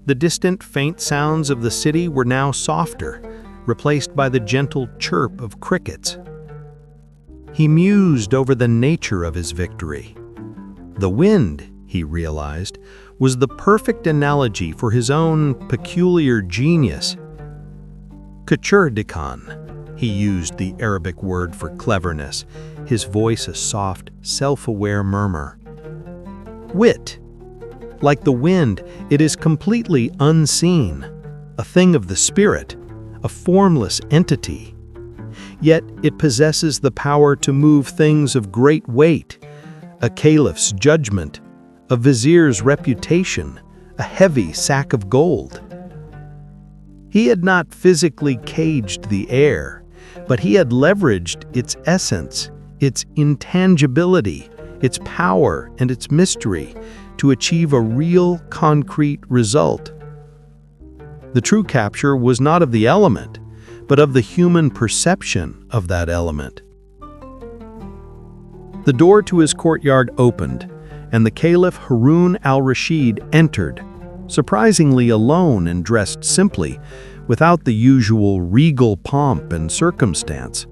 The distant, faint sounds of the city were now softer, replaced by the gentle chirp of crickets. He mused over the nature of his victory. The wind, he realized, was the perfect analogy for his own peculiar genius. Kachur-dikan, he used the Arabic word for cleverness, his voice a soft, self-aware murmur. Wit. Like the wind, it is completely unseen, a thing of the spirit, a formless entity. Yet it possesses the power to move things of great weight, a caliph's judgment, a vizier's reputation, a heavy sack of gold. He had not physically caged the air, but he had leveraged its essence, its intangibility, its power, and its mystery to achieve a real, concrete result. The true capture was not of the element, but of the human perception of that element. The door to his courtyard opened, and the Caliph Harun al-Rashid entered, surprisingly alone and dressed simply, without the usual regal pomp and circumstance.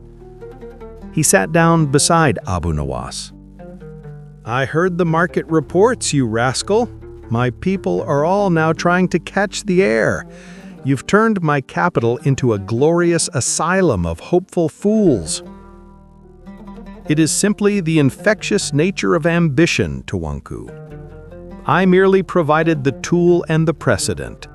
He sat down beside Abu Nawas. "I heard the market reports, you rascal. My people are all now trying to catch the air. You've turned my capital into a glorious asylum of hopeful fools." "It is simply the infectious nature of ambition, Tuanku. I merely provided the tool and the precedent."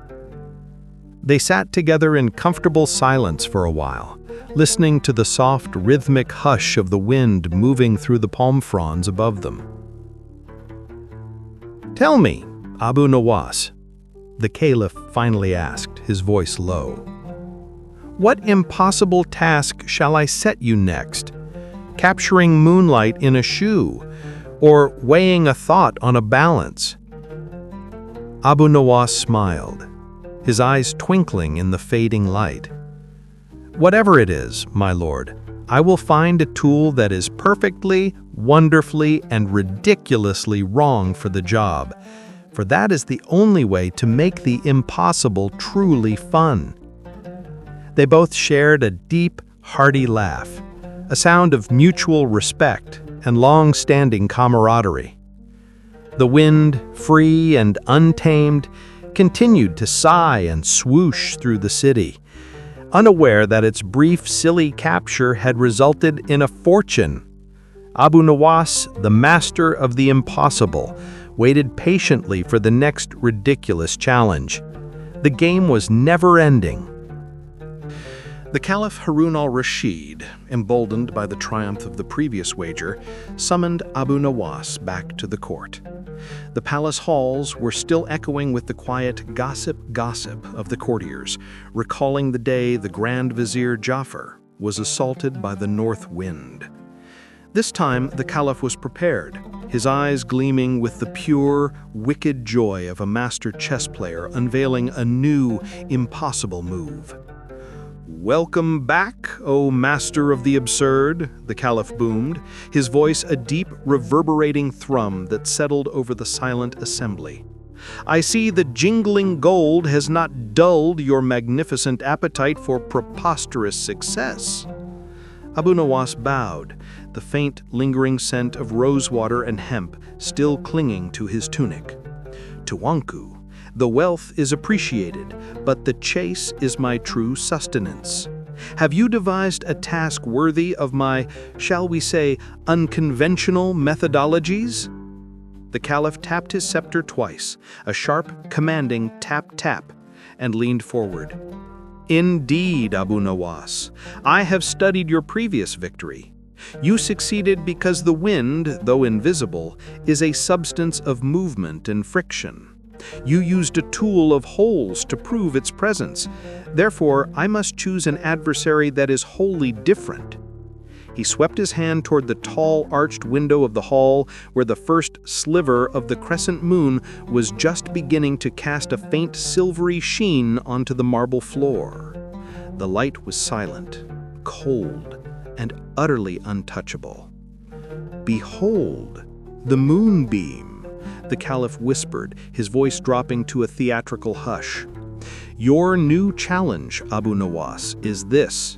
They sat together in comfortable silence for a while, listening to the soft, rhythmic hush of the wind moving through the palm fronds above them. "Tell me, Abu Nawas," the Caliph finally asked, his voice low, "what impossible task shall I set you next? Capturing moonlight in a shoe, or weighing a thought on a balance?" Abu Nawas smiled, his eyes twinkling in the fading light. "Whatever it is, my lord, I will find a tool that is perfectly, wonderfully, and ridiculously wrong for the job, for that is the only way to make the impossible truly fun." They both shared a deep, hearty laugh, a sound of mutual respect and long-standing camaraderie. The wind, free and untamed, continued to sigh and swoosh through the city, unaware that its brief, silly capture had resulted in a fortune. Abu Nawas, the master of the impossible, waited patiently for the next ridiculous challenge. The game was never-ending. The Caliph Harun al-Rashid, emboldened by the triumph of the previous wager, summoned Abu Nawas back to the court. The palace halls were still echoing with the quiet gossip of the courtiers, recalling the day the Grand Vizier Jafar was assaulted by the north wind. This time the Caliph was prepared, his eyes gleaming with the pure, wicked joy of a master chess player unveiling a new, impossible move. "Welcome back, O master of the absurd," the Caliph boomed, his voice a deep, reverberating thrum that settled over the silent assembly. "I see the jingling gold has not dulled your magnificent appetite for preposterous success." Abu Nawas bowed, the faint, lingering scent of rosewater and hemp still clinging to his tunic. "Tuanku, the wealth is appreciated, but the chase is my true sustenance. Have you devised a task worthy of my, shall we say, unconventional methodologies?" The Caliph tapped his scepter twice, a sharp, commanding tap-tap, and leaned forward. "Indeed, Abu Nawas, I have studied your previous victory. You succeeded because the wind, though invisible, is a substance of movement and friction. You used a tool of holes to prove its presence. Therefore, I must choose an adversary that is wholly different." He swept his hand toward the tall, arched window of the hall, where the first sliver of the crescent moon was just beginning to cast a faint silvery sheen onto the marble floor. The light was silent, cold, and utterly untouchable. "Behold, the moonbeam," the Caliph whispered, his voice dropping to a theatrical hush. "Your new challenge, Abu Nawas, is this.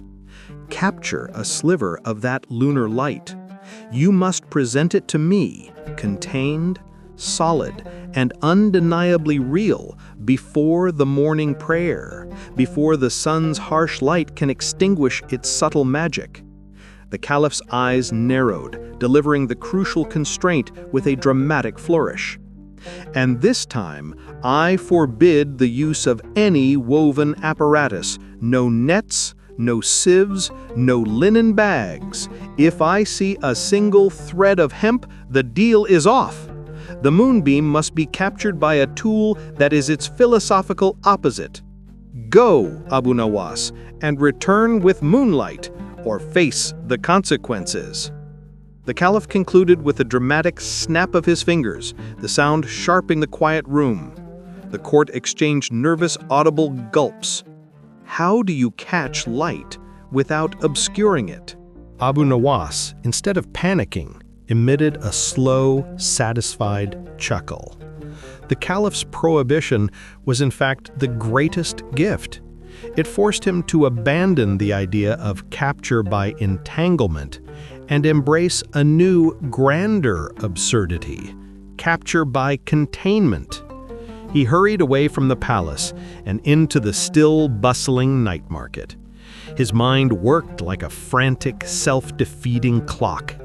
Capture a sliver of that lunar light. You must present it to me, contained, solid, and undeniably real, before the morning prayer, before the sun's harsh light can extinguish its subtle magic." The Caliph's eyes narrowed, delivering the crucial constraint with a dramatic flourish. "And this time, I forbid the use of any woven apparatus, no nets, no sieves, no linen bags. If I see a single thread of hemp, the deal is off. The moonbeam must be captured by a tool that is its philosophical opposite. Go, Abu Nawas, and return with moonlight, or face the consequences." The Caliph concluded with a dramatic snap of his fingers, the sound sharping the quiet room. The court exchanged nervous, audible gulps. How do you catch light without obscuring it? Abu Nawas, instead of panicking, emitted a slow, satisfied chuckle. The Caliph's prohibition was in fact the greatest gift. It forced him to abandon the idea of capture by entanglement and embrace a new, grander absurdity, capture by containment. He hurried away from the palace and into the still, bustling night market. His mind worked like a frantic, self-defeating clock.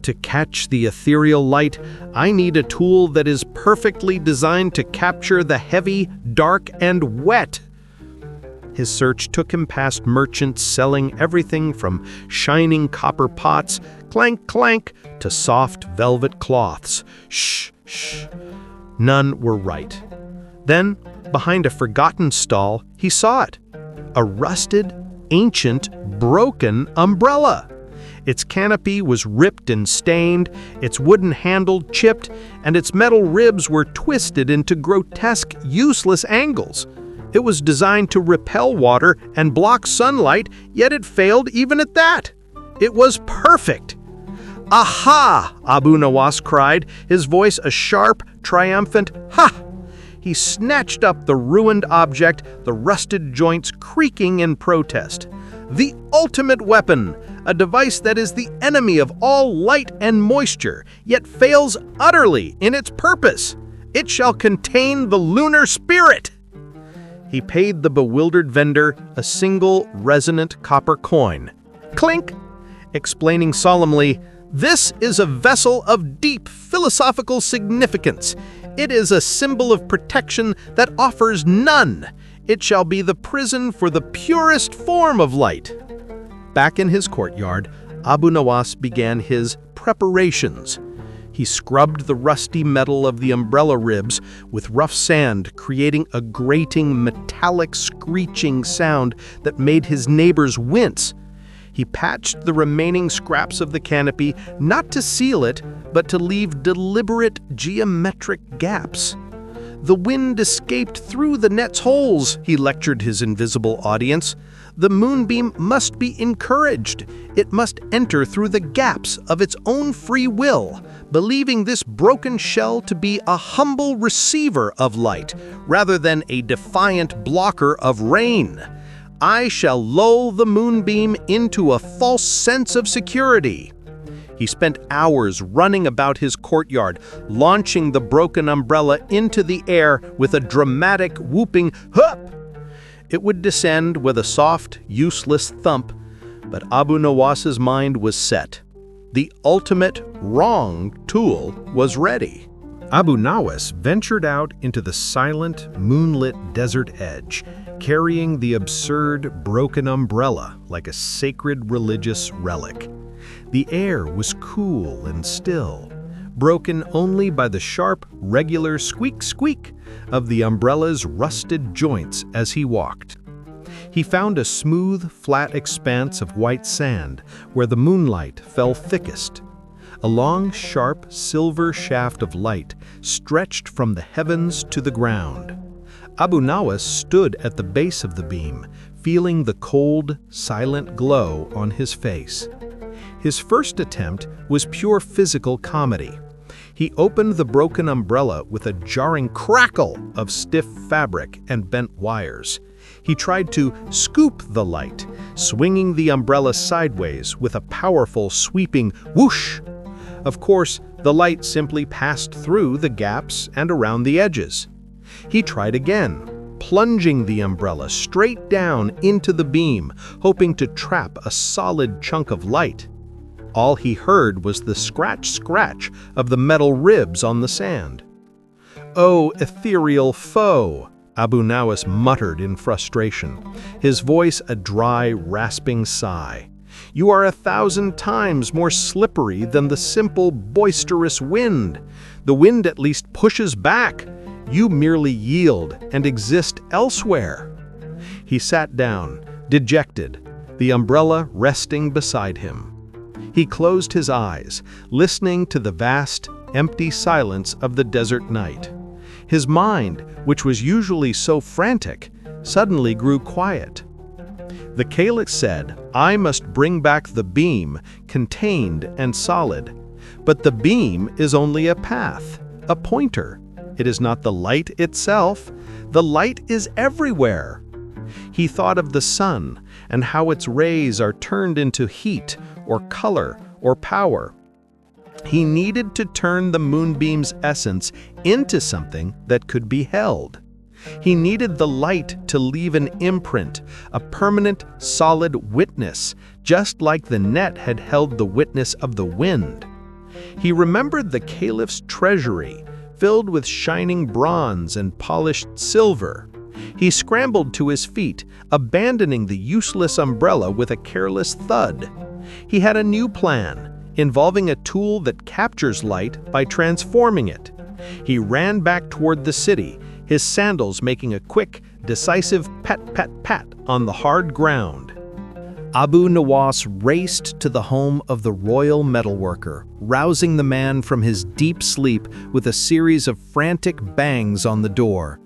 To catch the ethereal light, I need a tool that is perfectly designed to capture the heavy, dark, and wet. His search took him past merchants selling everything from shining copper pots, clank, clank, to soft velvet cloths. Shh, shh. None were right. Then, behind a forgotten stall, he saw it. A rusted, ancient, broken umbrella. Its canopy was ripped and stained, its wooden handle chipped, and its metal ribs were twisted into grotesque, useless angles. It was designed to repel water and block sunlight, yet it failed even at that. It was perfect. "Aha!" Abu Nawas cried, his voice a sharp, triumphant "ha!" He snatched up the ruined object, the rusted joints creaking in protest. The ultimate weapon, a device that is the enemy of all light and moisture, yet fails utterly in its purpose. It shall contain the lunar spirit. He paid the bewildered vendor a single resonant copper coin. Clink! Explaining solemnly, "This is a vessel of deep philosophical significance. It is a symbol of protection that offers none. It shall be the prison for the purest form of light." Back in his courtyard, Abu Nawas began his preparations. He scrubbed the rusty metal of the umbrella ribs with rough sand, creating a grating, metallic, screeching sound that made his neighbors wince. He patched the remaining scraps of the canopy, not to seal it, but to leave deliberate, geometric gaps. "The wind escaped through the net's holes," he lectured his invisible audience. "The moonbeam must be encouraged. It must enter through the gaps of its own free will, believing this broken shell to be a humble receiver of light, rather than a defiant blocker of rain. I shall lull the moonbeam into a false sense of security." He spent hours running about his courtyard, launching the broken umbrella into the air with a dramatic, whooping "hup!" It would descend with a soft, useless thump, but Abu Nawas's mind was set. The ultimate wrong tool was ready. Abu Nawas ventured out into the silent, moonlit desert edge, carrying the absurd, broken umbrella like a sacred religious relic. The air was cool and still, broken only by the sharp, regular squeak-squeak of the umbrella's rusted joints as he walked. He found a smooth, flat expanse of white sand where the moonlight fell thickest. A long, sharp, silver shaft of light stretched from the heavens to the ground. Abu Nawas stood at the base of the beam, feeling the cold, silent glow on his face. His first attempt was pure physical comedy. He opened the broken umbrella with a jarring crackle of stiff fabric and bent wires. He tried to scoop the light, swinging the umbrella sideways with a powerful, sweeping whoosh. Of course, the light simply passed through the gaps and around the edges. He tried again, plunging the umbrella straight down into the beam, hoping to trap a solid chunk of light. All he heard was the scratch-scratch of the metal ribs on the sand. "Oh, ethereal foe," Abu Nawas muttered in frustration, his voice a dry, rasping sigh. "You are 1,000 times more slippery than the simple, boisterous wind. The wind at least pushes back. You merely yield and exist elsewhere." He sat down, dejected, the umbrella resting beside him. He closed his eyes, listening to the vast, empty silence of the desert night. His mind, which was usually so frantic, suddenly grew quiet. The Caliph said, "I must bring back the beam, contained and solid. But the beam is only a path, a pointer. It is not the light itself. The light is everywhere." He thought of the sun and how its rays are turned into heat or color or power. He needed to turn the moonbeam's essence into something that could be held. He needed the light to leave an imprint, a permanent, solid witness, just like the net had held the witness of the wind. He remembered the caliph's treasury, filled with shining bronze and polished silver. He scrambled to his feet, abandoning the useless umbrella with a careless thud. He had a new plan, involving a tool that captures light by transforming it. He ran back toward the city, his sandals making a quick, decisive pat-pat-pat on the hard ground. Abu Nawas raced to the home of the royal metalworker, rousing the man from his deep sleep with a series of frantic bangs on the door.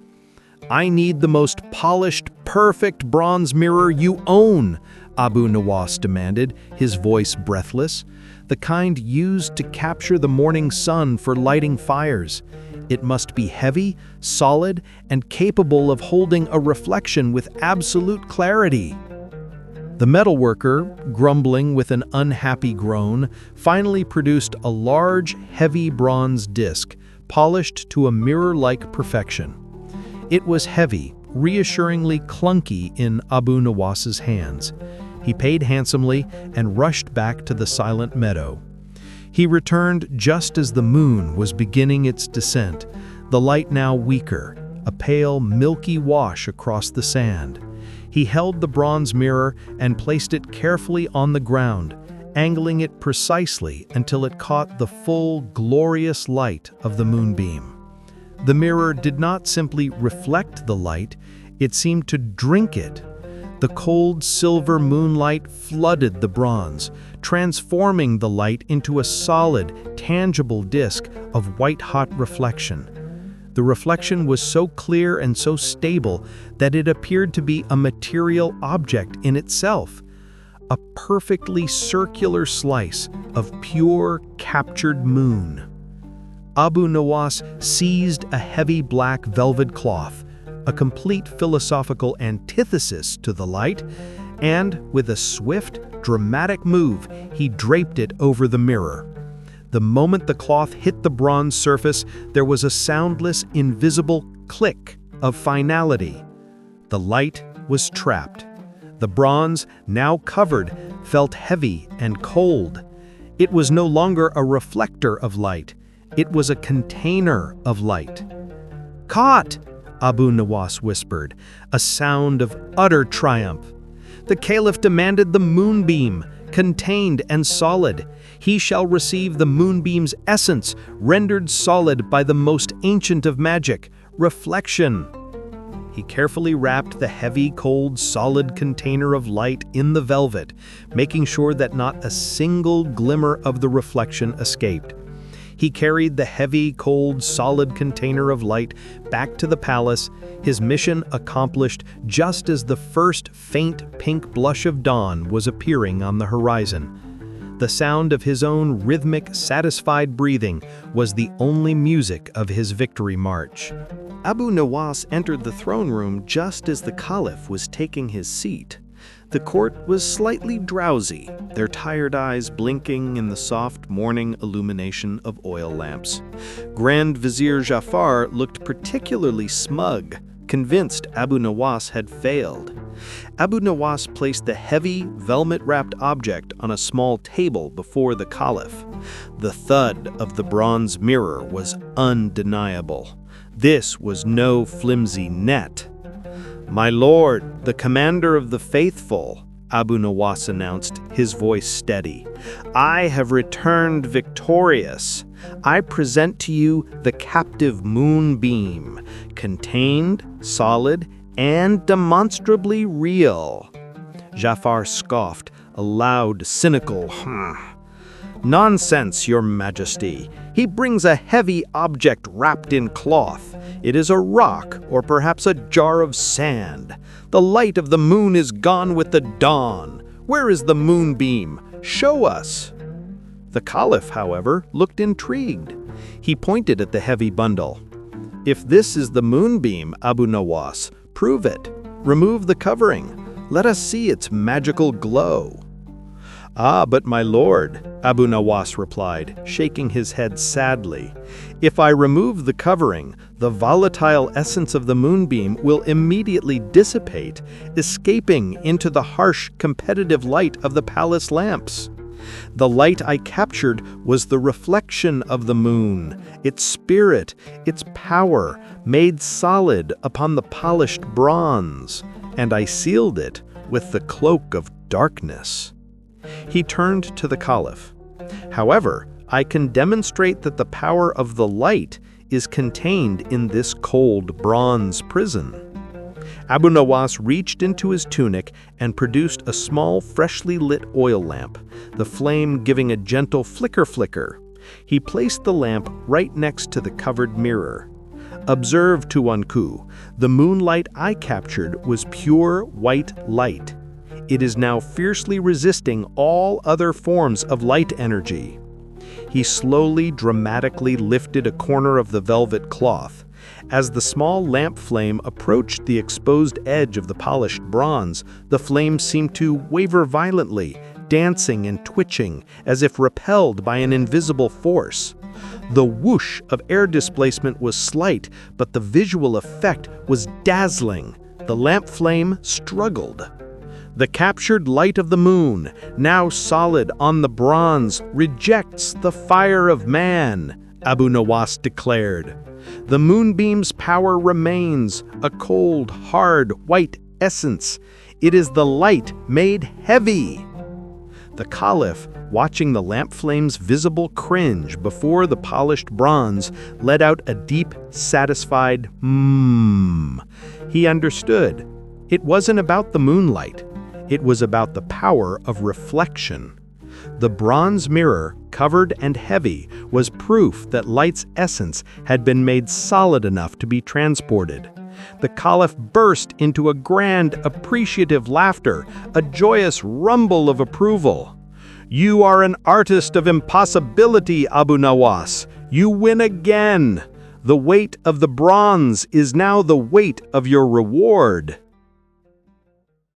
"I need the most polished, perfect bronze mirror you own," Abu Nawas demanded, his voice breathless. "The kind used to capture the morning sun for lighting fires. It must be heavy, solid, and capable of holding a reflection with absolute clarity." The metalworker, grumbling with an unhappy groan, finally produced a large, heavy bronze disc, polished to a mirror-like perfection. It was heavy, reassuringly clunky in Abu Nawas's hands. He paid handsomely and rushed back to the silent meadow. He returned just as the moon was beginning its descent, the light now weaker, a pale, milky wash across the sand. He held the bronze mirror and placed it carefully on the ground, angling it precisely until it caught the full, glorious light of the moonbeam. The mirror did not simply reflect the light, it seemed to drink it. The cold silver moonlight flooded the bronze, transforming the light into a solid, tangible disc of white-hot reflection. The reflection was so clear and so stable that it appeared to be a material object in itself, a perfectly circular slice of pure, captured moon. Abu Nawas seized a heavy black velvet cloth, a complete philosophical antithesis to the light, and, with a swift, dramatic move, he draped it over the mirror. The moment the cloth hit the bronze surface, there was a soundless, invisible click of finality. The light was trapped. The bronze, now covered, felt heavy and cold. It was no longer a reflector of light. It was a container of light. "Caught!" Abu Nawas whispered, a sound of utter triumph. The caliph demanded the moonbeam, contained and solid. He shall receive the moonbeam's essence, rendered solid by the most ancient of magic, reflection. He carefully wrapped the heavy, cold, solid container of light in the velvet, making sure that not a single glimmer of the reflection escaped. He carried the heavy, cold, solid container of light back to the palace, his mission accomplished just as the first faint pink blush of dawn was appearing on the horizon. The sound of his own rhythmic, satisfied breathing was the only music of his victory march. Abu Nawas entered the throne room just as the caliph was taking his seat. The court was slightly drowsy, their tired eyes blinking in the soft morning illumination of oil lamps. Grand Vizier Jafar looked particularly smug, convinced Abu Nawas had failed. Abu Nawas placed the heavy, velvet-wrapped object on a small table before the caliph. The thud of the bronze mirror was undeniable. This was no flimsy net. "My lord, the commander of the faithful," Abu Nawas announced, his voice steady. "I have returned victorious. I present to you the captive moonbeam, contained, solid, and demonstrably real." Jafar scoffed, a loud, cynical "Nonsense, your majesty. He brings a heavy object wrapped in cloth. It is a rock, or perhaps a jar of sand. The light of the moon is gone with the dawn. Where is the moonbeam? Show us." The caliph, however, looked intrigued. He pointed at the heavy bundle. "If this is the moonbeam, Abu Nawas, prove it." Remove the covering. Let us see its magical glow." "Ah, but my lord," Abu Nawas replied, shaking his head sadly, "if I remove the covering, the volatile essence of the moonbeam will immediately dissipate, escaping into the harsh, competitive light of the palace lamps. The light I captured was the reflection of the moon, its spirit, its power, made solid upon the polished bronze, and I sealed it with the cloak of darkness." He turned to the Caliph. "However, I can demonstrate that the power of the light is contained in this cold bronze prison." Abu Nawas reached into his tunic and produced a small, freshly lit oil lamp, the flame giving a gentle flicker. He placed the lamp right next to the covered mirror. "Observe, Tuanku, the moonlight I captured was pure white light. It is now fiercely resisting all other forms of light energy." He slowly, dramatically lifted a corner of the velvet cloth. As the small lamp flame approached the exposed edge of the polished bronze, the flame seemed to waver violently, dancing and twitching as if repelled by an invisible force. The whoosh of air displacement was slight, but the visual effect was dazzling. The lamp flame struggled. "The captured light of the moon, now solid on the bronze, rejects the fire of man," Abu Nawas declared. "The moonbeam's power remains, a cold, hard, white essence. It is the light made heavy." The Caliph, watching the lamp flame's visible cringe before the polished bronze, let out a deep, satisfied mmm. He understood. It wasn't about the moonlight. It was about the power of reflection. The bronze mirror, covered and heavy, was proof that light's essence had been made solid enough to be transported. The Caliph burst into a grand, appreciative laughter, a joyous rumble of approval. "You are an artist of impossibility, Abu Nawas. You win again. The weight of the bronze is now the weight of your reward."